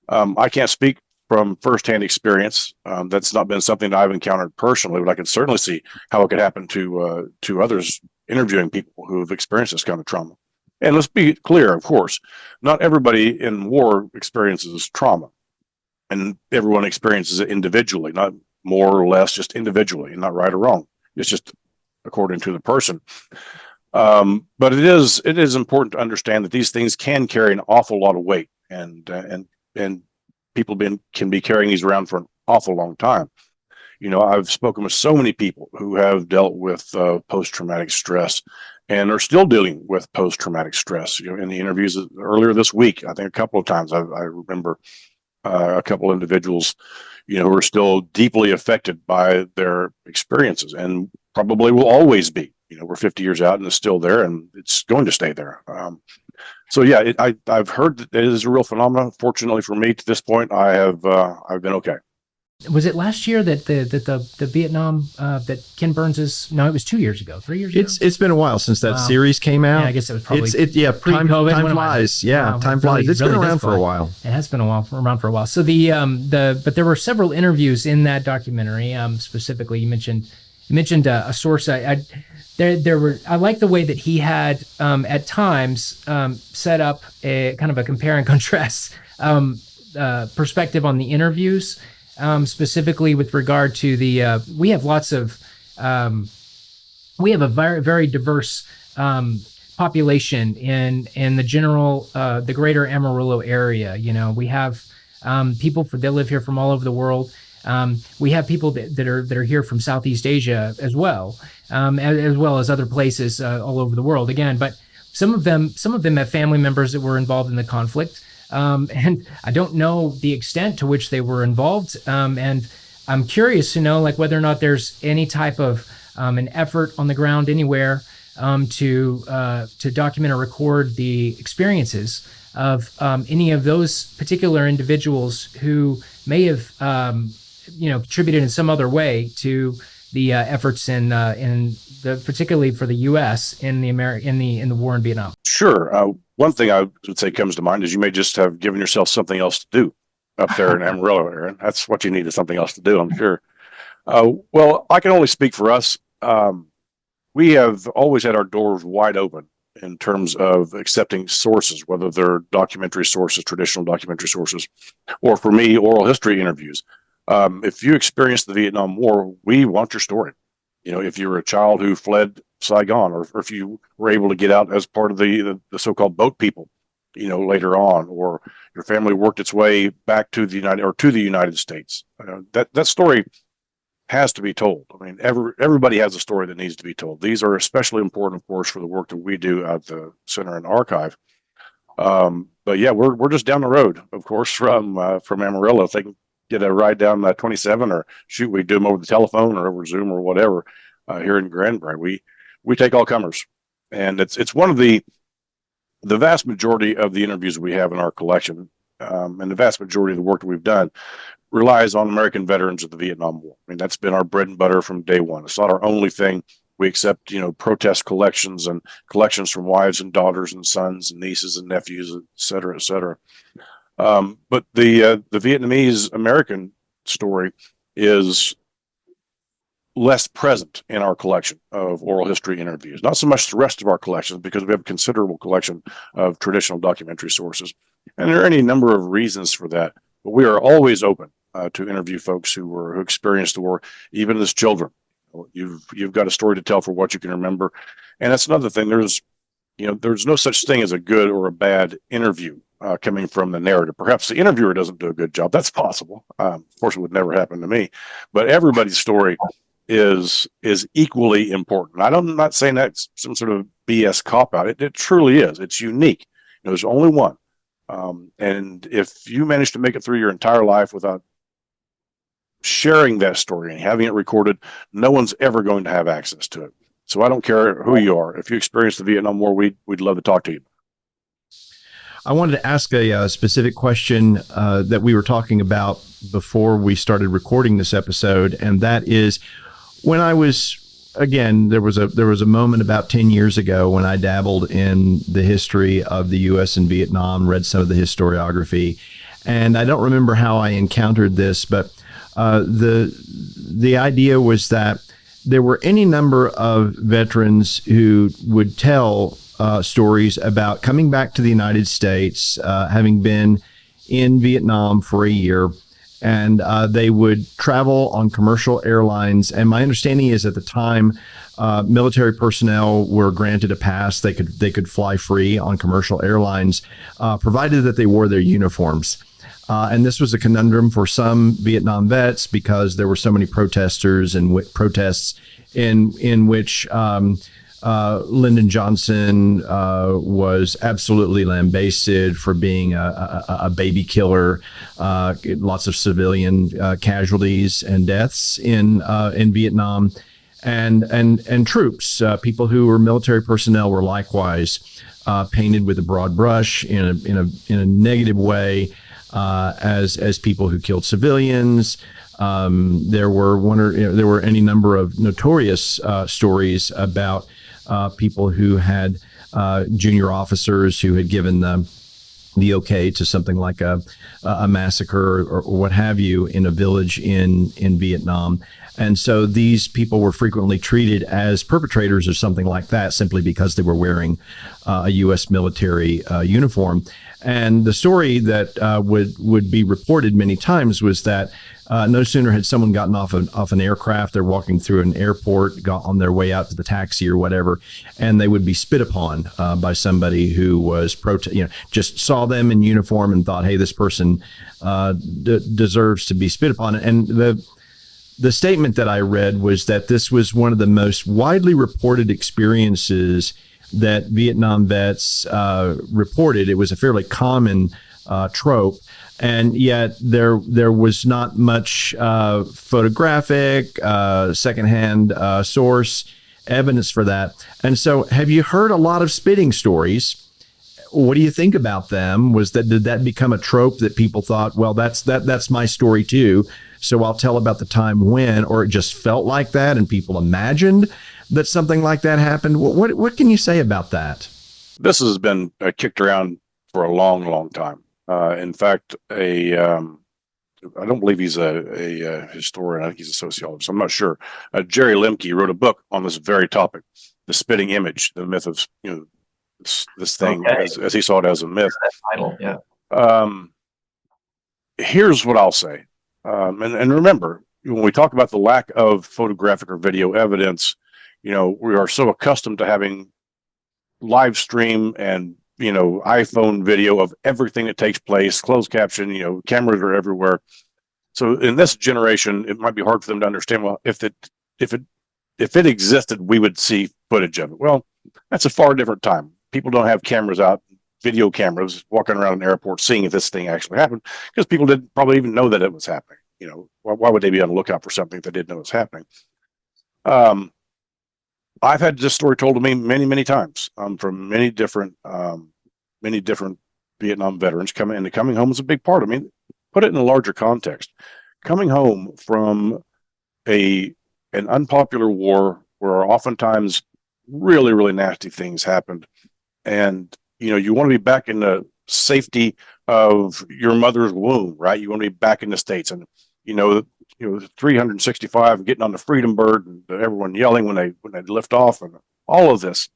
I can't speak from firsthand experience. That's not been something that I've encountered personally, but I can certainly see how it could happen to others interviewing people who have experienced this kind of trauma. And let's be clear, of course, not everybody in war experiences trauma, and everyone experiences it individually, not more or less, just individually, not right or wrong. It's just according to the person. But it is important to understand that these things can carry an awful lot of weight, and people can be carrying these around for an awful long time. I've spoken with so many people who have dealt with post-traumatic stress and are still dealing with post-traumatic stress. In the interviews earlier this week, I think a couple of times I remember a couple individuals, who are still deeply affected by their experiences, and probably will always be. We're 50 years out and it's still there, and it's going to stay there. So yeah, I've heard that it is a real phenomenon. Fortunately for me, to this point, I've been okay. Was it last year that the Vietnam that Ken Burns is? No, it was 2 years ago, 3 years ago. It's been a while since that series came out. Yeah, I guess it was probably pre-COVID. Time flies. Yeah, time flies. It's been around for a while. It has been around for a while. So but there were several interviews in that documentary. Specifically, you mentioned a source. I like the way that he had at times set up a kind of a compare and contrast perspective on the interviews. Specifically with regard to we have a very, very diverse population in the general, the greater Amarillo area. We have people that live here from all over the world. We have people that are here from Southeast Asia as well as other places all over the world. Again, but some of them have family members that were involved in the conflict. And I don't know the extent to which they were involved. And I'm curious to know, whether or not there's any type of an effort on the ground anywhere to document or record the experiences of any of those particular individuals who may have contributed in some other way to the efforts particularly for the U.S. in the war in Vietnam. Sure. One thing I would say comes to mind is you may just have given yourself something else to do up there in Amarillo, Aaron. That's what you need, is something else to do, I'm sure. Well, I can only speak for us. We have always had our doors wide open in terms of accepting sources, whether they're documentary sources, traditional documentary sources, or for me, oral history interviews. If you experienced the Vietnam War, we want your story. If you were a child who fled Saigon, or if you were able to get out as part of the so-called boat people, later on, or your family worked its way back to the United States, that story has to be told. I mean, everybody has a story that needs to be told. These are especially important, of course, for the work that we do at the Center and Archive. But yeah, we're just down the road, of course, from Amarillo. If they can get a ride down 27, or shoot, we do them over the telephone or over Zoom or whatever. Here in Granbury, we take all comers, and it's one of the vast majority of the interviews we have in our collection, and the vast majority of the work that we've done relies on American veterans of the Vietnam War. I mean, that's been our bread and butter from day one. It's not our only thing. We accept, protest collections and collections from wives and daughters and sons and nieces and nephews, et cetera, et cetera. But the Vietnamese American story is less present in our collection of oral history interviews. Not so much the rest of our collections, because we have a considerable collection of traditional documentary sources. And there are any number of reasons for that. But we are always open to interview folks who experienced the war, even as children. You've got a story to tell for what you can remember. And that's another thing. There's no such thing as a good or a bad interview coming from the narrative. Perhaps the interviewer doesn't do a good job. That's possible. Of course, it would never happen to me. But everybody's story is equally important. I'm not saying that's some sort of BS cop out. It truly is. It's unique. There's only one. And if you manage to make it through your entire life without sharing that story and having it recorded, no one's ever going to have access to it. So I don't care who you are. If you experienced the Vietnam War, we'd love to talk to you. I wanted to ask a specific question that we were talking about before we started recording this episode, and that is, when I was, again, there was a moment about 10 years ago when I dabbled in the history of the U.S. and Vietnam, read some of the historiography, and I don't remember how I encountered this, but the idea was that there were any number of veterans who would tell stories about coming back to the United States, having been in Vietnam for a year, and they would travel on commercial airlines. And my understanding is at the time, military personnel were granted a pass. They could fly free on commercial airlines, provided that they wore their uniforms. And this was a conundrum for some Vietnam vets because there were so many protesters and protests in which Lyndon Johnson was absolutely lambasted for being a baby killer. Lots of civilian casualties and deaths in Vietnam, and troops, people who were military personnel, were likewise painted with a broad brush in a negative way. As people who killed civilians. There were any number of notorious stories about people who had junior officers who had given the okay to something like a massacre or what have you in a village in Vietnam. And so these people were frequently treated as perpetrators of something like that simply because they were wearing a U.S. military uniform. And the story that would be reported many times was that no sooner had someone gotten off an aircraft, they're walking through an airport, got on their way out to the taxi or whatever, and they would be spit upon by somebody who was just saw them in uniform and thought, hey, this person deserves to be spit upon. And the statement that I read was that this was one of the most widely reported experiences that Vietnam vets reported. It was a fairly common trope, and yet there was not much photographic, secondhand source evidence for that. And so, have you heard a lot of spitting stories? What do you think about them? Did that become a trope that people thought, well, that's my story too, so I'll tell about the time when, or it just felt like that and people imagined that something like that happened? What can you say about that? This has been kicked around for a long, long time. In fact, I don't believe he's a historian. I think he's a sociologist. I'm not sure. Jerry Lemke wrote a book on this very topic, the spitting image, the myth of this thing, okay, as he saw it as a myth. Title, yeah. Here's what I'll say, and remember, when we talk about the lack of photographic or video evidence, we are so accustomed to having live stream and iPhone video of everything that takes place, closed caption, cameras are everywhere. So in this generation, it might be hard for them to understand, well, if it existed, we would see footage of it. Well, that's a far different time. People don't have cameras out, video cameras, walking around an airport seeing if this thing actually happened, because people didn't probably even know that it was happening. Why would they be on the lookout for something if they didn't know it was happening? I've had this story told to me many, many times from many different Vietnam veterans. Coming home is a big part. I mean, put it in a larger context. Coming home from an unpopular war where oftentimes really, really nasty things happened, and you want to be back in the safety of your mother's womb, right? You want to be back in the States, and you know, 365 getting on the Freedom Bird and everyone yelling when they lift off, and all of this.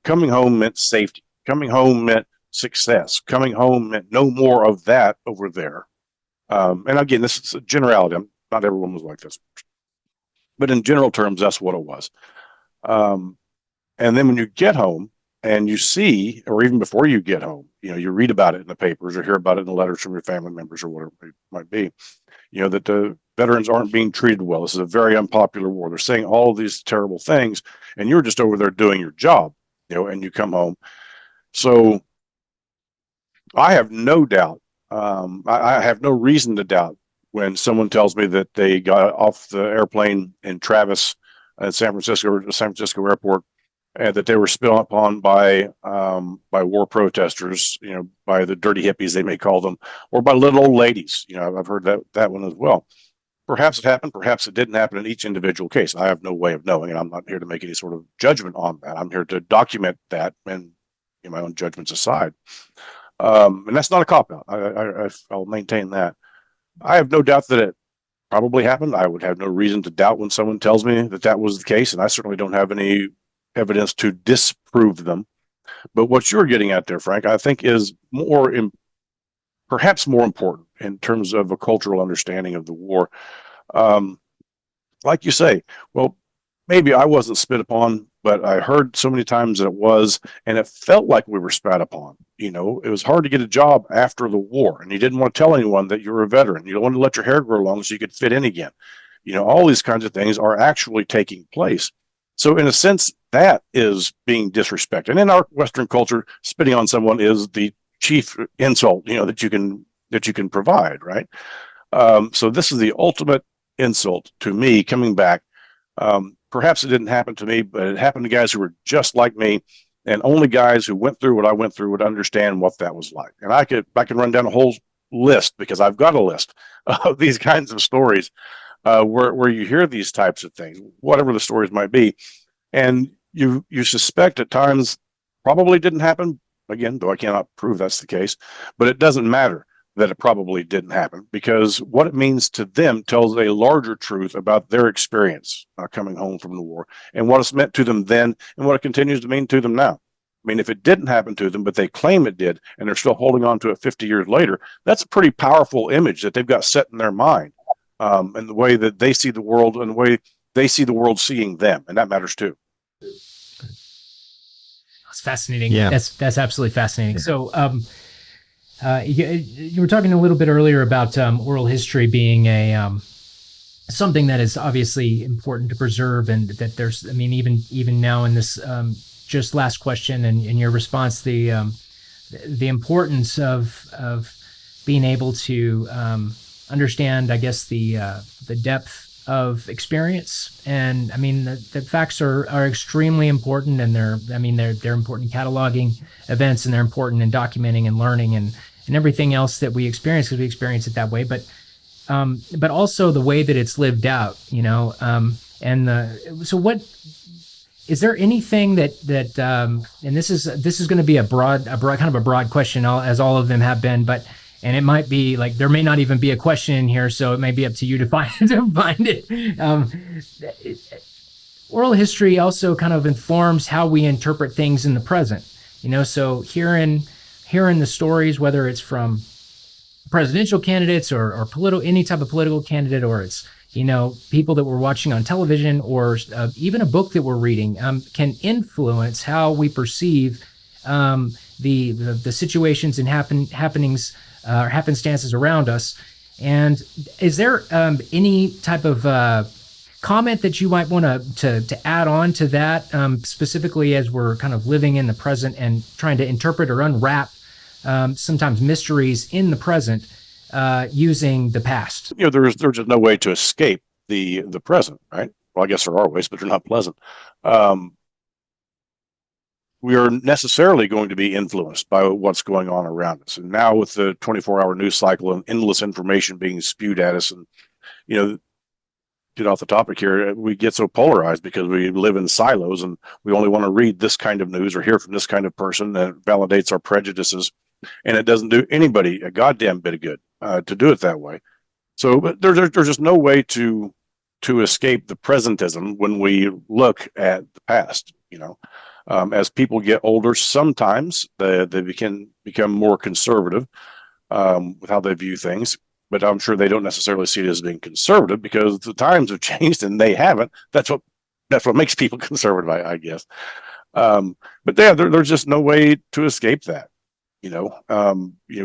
Coming home meant safety. Coming home meant success. Coming home meant no more of that over there. And again, this is a generality. Not everyone was like this, but in general terms, that's what it was. And then when you get home and you see, or even before you get home, you read about it in the papers or hear about it in the letters from your family members or whatever it might be, that the veterans aren't being treated well. This is a very unpopular war. They're saying all of these terrible things, and you're just over there doing your job, and you come home. So I have no doubt. I have no reason to doubt when someone tells me that they got off the airplane in Travis at San Francisco airport, and that they were spit upon by war protesters, by the dirty hippies they may call them, or by little old ladies. I've heard that one as well. Perhaps it happened, perhaps it didn't happen in each individual case. I have no way of knowing, and I'm not here to make any sort of judgment on that. I'm here to document that and my own judgments aside. And that's not a cop-out. I'll maintain that. I have no doubt that it probably happened. I would have no reason to doubt when someone tells me that was the case, and I certainly don't have any evidence to disprove them. But what you're getting at there, Frank, I think is perhaps more important in terms of a cultural understanding of the war. Like you say, well, maybe I wasn't spit upon, but I heard so many times that it was, and it felt like we were spat upon. It was hard to get a job after the war, and you didn't want to tell anyone that you were a veteran. You don't want to let your hair grow long so you could fit in again. All these kinds of things are actually taking place. So in a sense, that is being disrespected. And in our Western culture, spitting on someone is the chief insult, that you can provide, right? So this is the ultimate insult to me coming back. Perhaps it didn't happen to me, but it happened to guys who were just like me, and only guys who went through what I went through would understand what that was like. And I can run down a whole list, because I've got a list of these kinds of stories where you hear these types of things, whatever the stories might be, and you suspect at times probably didn't happen. Again, though I cannot prove that's the case, but it doesn't matter that it probably didn't happen, because what it means to them tells a larger truth about their experience coming home from the war, and what it's meant to them then, and what it continues to mean to them now. I mean, if it didn't happen to them, but they claim it did, and they're still holding on to it 50 years later, that's a pretty powerful image that they've got set in their mind, and the way that they see the world, and the way they see the world seeing them, and that matters too. That's fascinating. Yeah. That's absolutely fascinating. Yeah. So, you were talking a little bit earlier about oral history being a something that is obviously important to preserve, and that there's, even now in this just last question and in your response, the importance of being able to understand, I guess, the depth of experience. And the facts are extremely important, and they're important in cataloging events, and they're important in documenting and learning and everything else that we experience, because we experience it that way. But also the way that it's lived out, so what is there anything that and this is going to be a broad question, as all of them have been, and it might be like, there may not even be a question in here, so it may be up to you to find it. Oral history also kind of informs how we interpret things in the present. So hearing the stories, whether it's from presidential candidates or any type of political candidate, or it's people that we're watching on television, or even a book that we're reading, can influence how we perceive the situations and happenings or happenstances around us. And is there any type of comment that you might want to add on to that, specifically as we're kind of living in the present and trying to interpret or unwrap sometimes mysteries in the present using the past? There's just no way to escape the present, right? Well, I guess there are ways, but they're not pleasant. We are necessarily going to be influenced by what's going on around us. And now with the 24-hour news cycle and endless information being spewed at us, and, get off the topic here, we get so polarized because we live in silos, and we only want to read this kind of news or hear from this kind of person that validates our prejudices and it doesn't do anybody a goddamn bit of good to do it that way. So, but there's just no way to escape the presentism when we look at the past. As people get older, sometimes they become more conservative with how they view things. But I'm sure they don't necessarily see it as being conservative because the times have changed and they haven't. That's what makes people conservative, I guess. But yeah, there's just no way to escape that.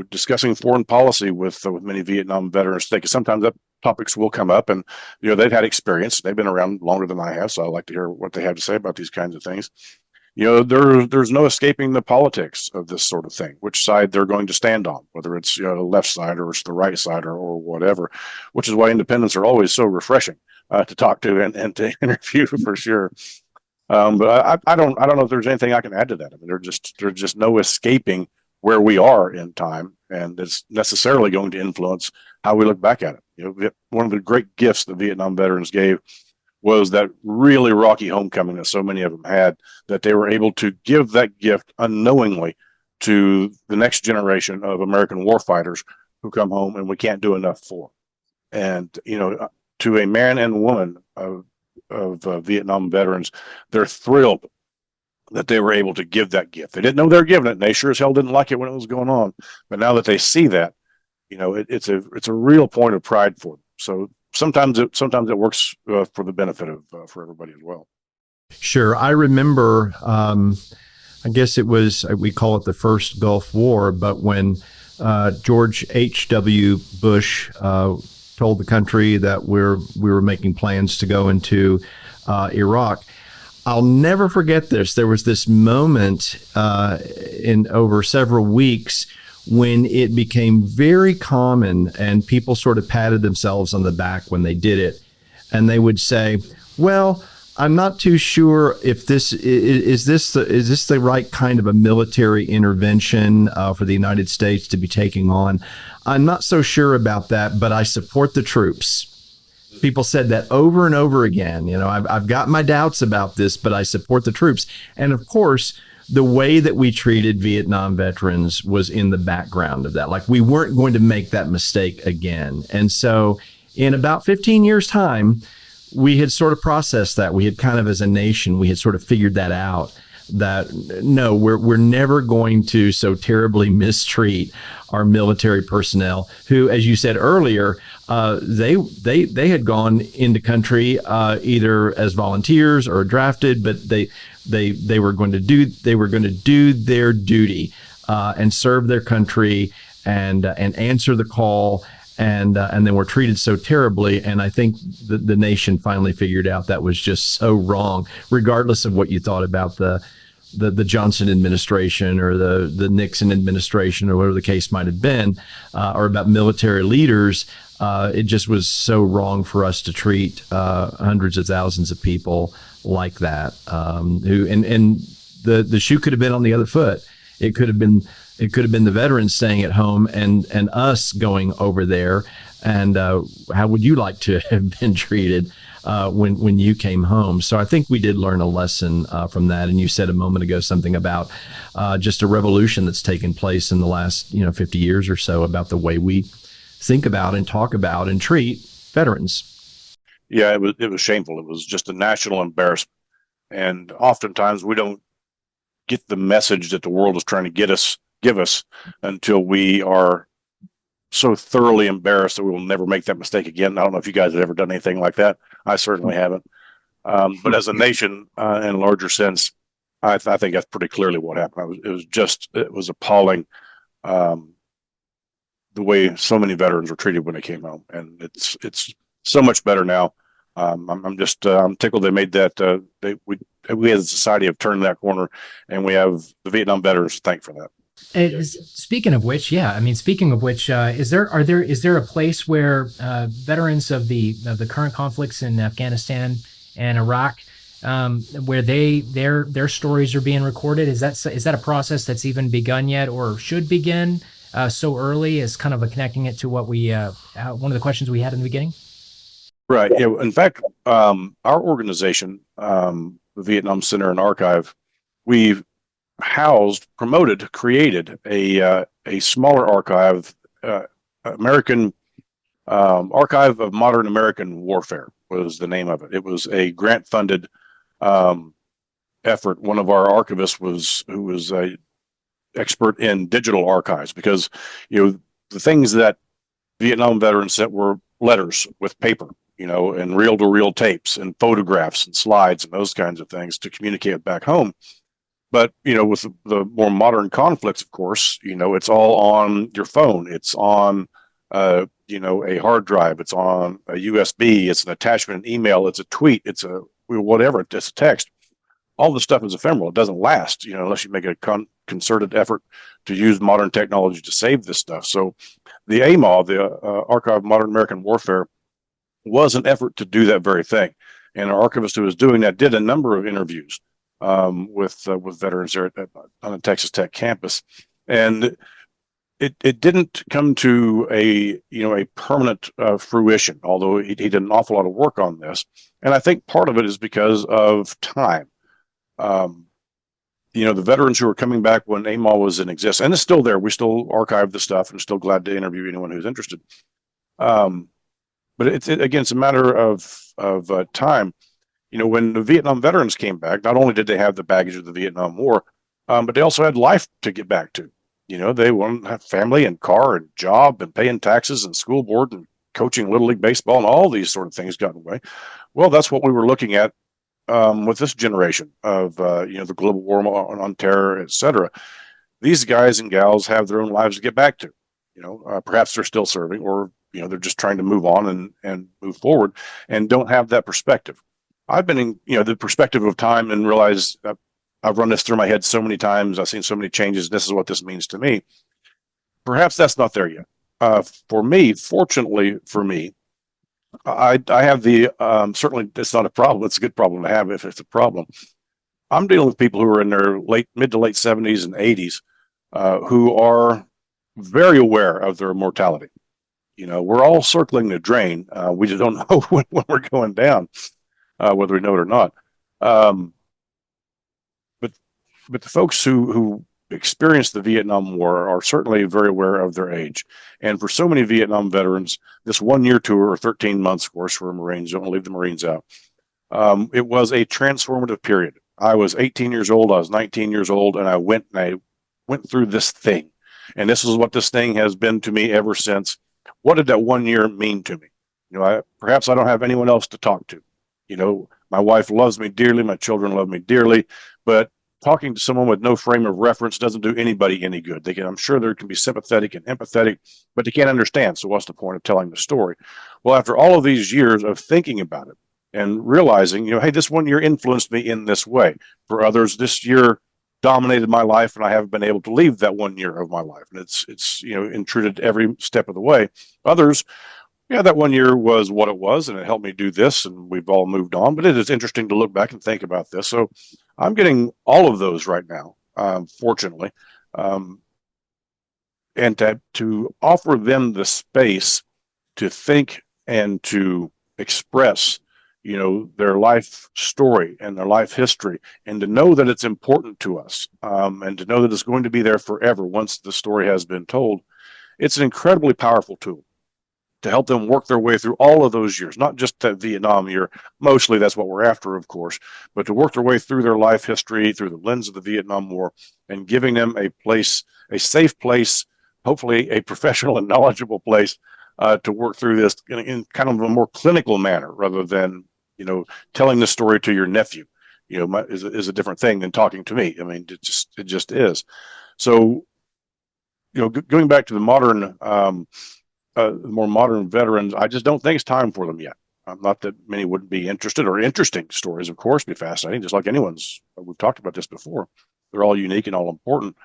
Discussing foreign policy with many Vietnam veterans, because sometimes that topics will come up, and they've had experience. They've been around longer than I have, so I like to hear what they have to say about these kinds of things. There's no escaping the politics of this sort of thing, which side they're going to stand on, whether it's the left side or it's the right side or whatever, which is why independents are always so refreshing to talk to and to interview for sure. But I don't know if there's anything I can add to that. I mean, there's just no escaping where we are in time, and it's necessarily going to influence how we look back at it. One of the great gifts the Vietnam veterans gave was that really rocky homecoming that so many of them had, that they were able to give that gift unknowingly to the next generation of American warfighters who come home and we can't do enough for. And, to a man and woman of Vietnam veterans, they're thrilled that they were able to give that gift. They didn't know they were giving it, and they sure as hell didn't like it when it was going on. But now that they see that, it's a real point of pride for them. So sometimes it works for the benefit of for everybody as well. Sure. I remember, I guess it was, we call it the first Gulf War, but when George H.W. Bush told the country that we were making plans to go into Iraq, I'll never forget this. There was this moment in over several weeks when it became very common and people sort of patted themselves on the back when they did it. And they would say, well, I'm not too sure if this is this the right kind of a military intervention for the United States to be taking on. I'm not so sure about that, but I support the troops. People said that over and over again. I've got my doubts about this, but I support the troops. And of course, the way that we treated Vietnam veterans was in the background of that. Like, we weren't going to make that mistake again. And so in about 15 years' time, we had sort of processed that. We had kind of, as a nation, we had sort of figured that out, that no, we're never going to so terribly mistreat our military personnel who, as you said earlier, they had gone into country either as volunteers or drafted, but they were going to do their duty and serve their country and answer the call. And then were treated so terribly. And I think the nation finally figured out that was just so wrong, regardless of what you thought about the Johnson administration or the Nixon administration or whatever the case might have been, or about military leaders. It just was so wrong for us to treat hundreds of thousands of people like that. And the shoe could have been on the other foot. It could have been the veterans staying at home and us going over there. And how would you like to have been treated when you came home? So I think we did learn a lesson from that. And you said a moment ago something about just a revolution that's taken place in the last 50 years or so about the way we think about and talk about and treat veterans. Yeah, it was shameful. It was just a national embarrassment. And oftentimes we don't get the message that the world is trying to give us until we are so thoroughly embarrassed that we will never make that mistake again. I don't know if you guys have ever done anything like that. I certainly haven't. But as a nation, in a larger sense, I think that's pretty clearly what happened. It was appalling the way so many veterans were treated when they came home, and it's so much better now. I'm tickled they made that. We as a society have turned that corner, and we have the Vietnam veterans to thank for that. Speaking of which, is there a place where veterans of the current conflicts in Afghanistan and Iraq, where their stories are being recorded? Is that a process that's even begun yet, or should begin so early? As kind of connecting it to what we one of the questions we had in the beginning. Right. Yeah. In fact, our organization, the Vietnam Center and Archive, we've created a a smaller archive, American Archive of Modern American Warfare was the name of it. It was a grant-funded um, effort. One of our archivists who was a expert in digital archives, because the things that Vietnam veterans sent were letters with paper, and reel-to-reel tapes and photographs and slides and those kinds of things to communicate back home. But with the more modern conflicts, of course, it's all on your phone. It's on a hard drive. It's on a USB. It's an attachment, an email. It's a tweet. It's a whatever. It's a text. All this stuff is ephemeral. It doesn't last, unless you make a concerted effort to use modern technology to save this stuff. So the AMAW, the Archive of Modern American Warfare, was an effort to do that very thing. And our archivist who was doing that did a number of interviews with veterans there on the Texas Tech campus, and it didn't come to a permanent fruition. Although he did an awful lot of work on this, and I think part of it is because of time. The veterans who are coming back when AMAW was in existence, and it's still there. We still archive the stuff, and still glad to interview anyone who's interested. But again, it's a matter of time. When the Vietnam veterans came back, not only did they have the baggage of the Vietnam War, but they also had life to get back to. They want to have family and car and job and paying taxes and school board and coaching Little League Baseball, and all these sort of things got in the way. Well, that's what we were looking at with this generation of, the global war on terror, et cetera. These guys and gals have their own lives to get back to. Perhaps they're still serving, or, they're just trying to move on and move forward and don't have that perspective. I've been in, the perspective of time and realized I've run this through my head so many times. I've seen so many changes. This is what this means to me. Perhaps that's not there yet. For me, fortunately for me, I have the, certainly it's not a problem. It's a good problem to have if it's a problem. I'm dealing with people who are in their mid to late 70s and 80s who are very aware of their mortality. We're all circling the drain. We just don't know when we're going down. Whether we know it or not. But the folks who experienced the Vietnam War are certainly very aware of their age. And for so many Vietnam veterans, this 1-year tour, or 13 months, of course, for Marines, don't leave the Marines out, it was a transformative period. I was 18 years old, I was 19 years old, and I went through this thing. And this is what this thing has been to me ever since. What did that 1 year mean to me? Perhaps I don't have anyone else to talk to. My wife loves me dearly. My children love me dearly. But talking to someone with no frame of reference doesn't do anybody any good. I'm sure they can be sympathetic and empathetic, but they can't understand. So what's the point of telling the story? Well, after all of these years of thinking about it and realizing, hey, this 1 year influenced me in this way. For others, this year dominated my life, and I haven't been able to leave that 1 year of my life. And it's intruded every step of the way. Others, yeah, that 1 year was what it was, and it helped me do this, and we've all moved on. But it is interesting to look back and think about this. So I'm getting all of those right now, fortunately, and to offer them the space to think and to express, their life story and their life history, and to know that it's important to us, and to know that it's going to be there forever once the story has been told. It's an incredibly powerful tool to help them work their way through all of those years, not just that Vietnam year. Mostly that's what we're after, of course, but to work their way through their life history through the lens of the Vietnam War, and giving them a place, a safe place, hopefully a professional and knowledgeable place to work through this in kind of a more clinical manner, rather than, telling the story to your nephew, is a different thing than talking to me. I mean, it just is. So, going back to the more modern veterans, I just don't think it's time for them yet. Not that many wouldn't be interested, or interesting stories, of course, be fascinating, just like anyone's. We've talked about this before. They're all unique and all important.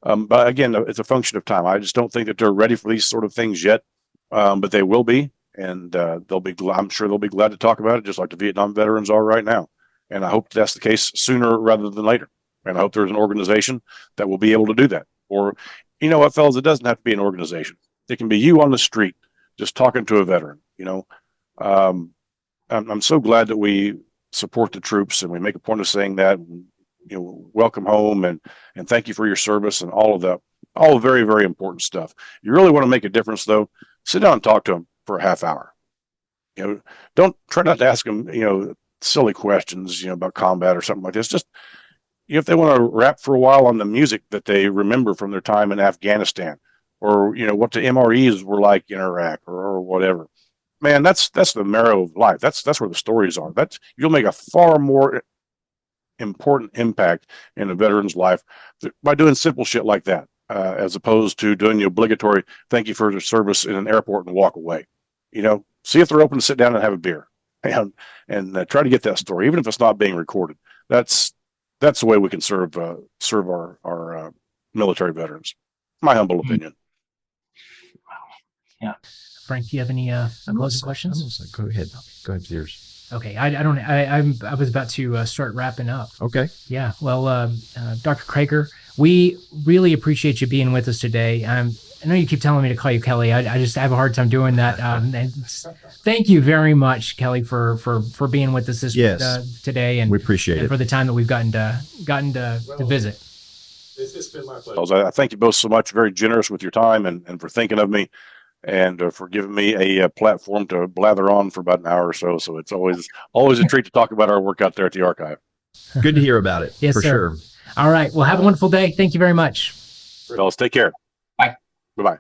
But again, it's a function of time. I just don't think that they're ready for these sort of things yet, but they will be, and I'm sure they'll be glad to talk about it, just like the Vietnam veterans are right now. And I hope that's the case sooner rather than later. And I hope there's an organization that will be able to do that. Or, you know what, fellas, it doesn't have to be an organization. It can be you on the street just talking to a veteran. I'm so glad that we support the troops, and we make a point of saying that, welcome home, and thank you for your service and all of that. All very, very important stuff. You really want to make a difference, though, sit down and talk to them for a half hour. Don't try not to ask them, silly questions, about combat or something like this. Just, if they want to rap for a while on the music that they remember from their time in Afghanistan, or, what the MREs were like in Iraq, or whatever. Man, that's the marrow of life. That's where the stories are. You'll make a far more important impact in a veteran's life by doing simple shit like that, as opposed to doing the obligatory "thank you for your service" in an airport and walk away. See if they're open to sit down and have a beer, and try to get that story, even if it's not being recorded. That's the way we can serve our military veterans. My humble opinion. Yeah. Frank, do you have any closing questions? Go ahead with yours. Okay, I was about to start wrapping up. Okay. Yeah. Well, Dr. Crager, we really appreciate you being with us today. I know you keep telling me to call you Kelly. I just have a hard time doing that. And thank you very much, Kelly, for being with us today, and we appreciate it for the time that we've gotten to visit. It's been my pleasure. I thank you both so much. Very generous with your time and for thinking of me, and for giving me a platform to blather on for about an hour or so. So it's always a treat to talk about our work out there at the archive. Good to hear about it. Yes, for sir. Sure. All right. Well, have a wonderful day. Thank you very much. Fellas, take care. Bye. Bye-bye.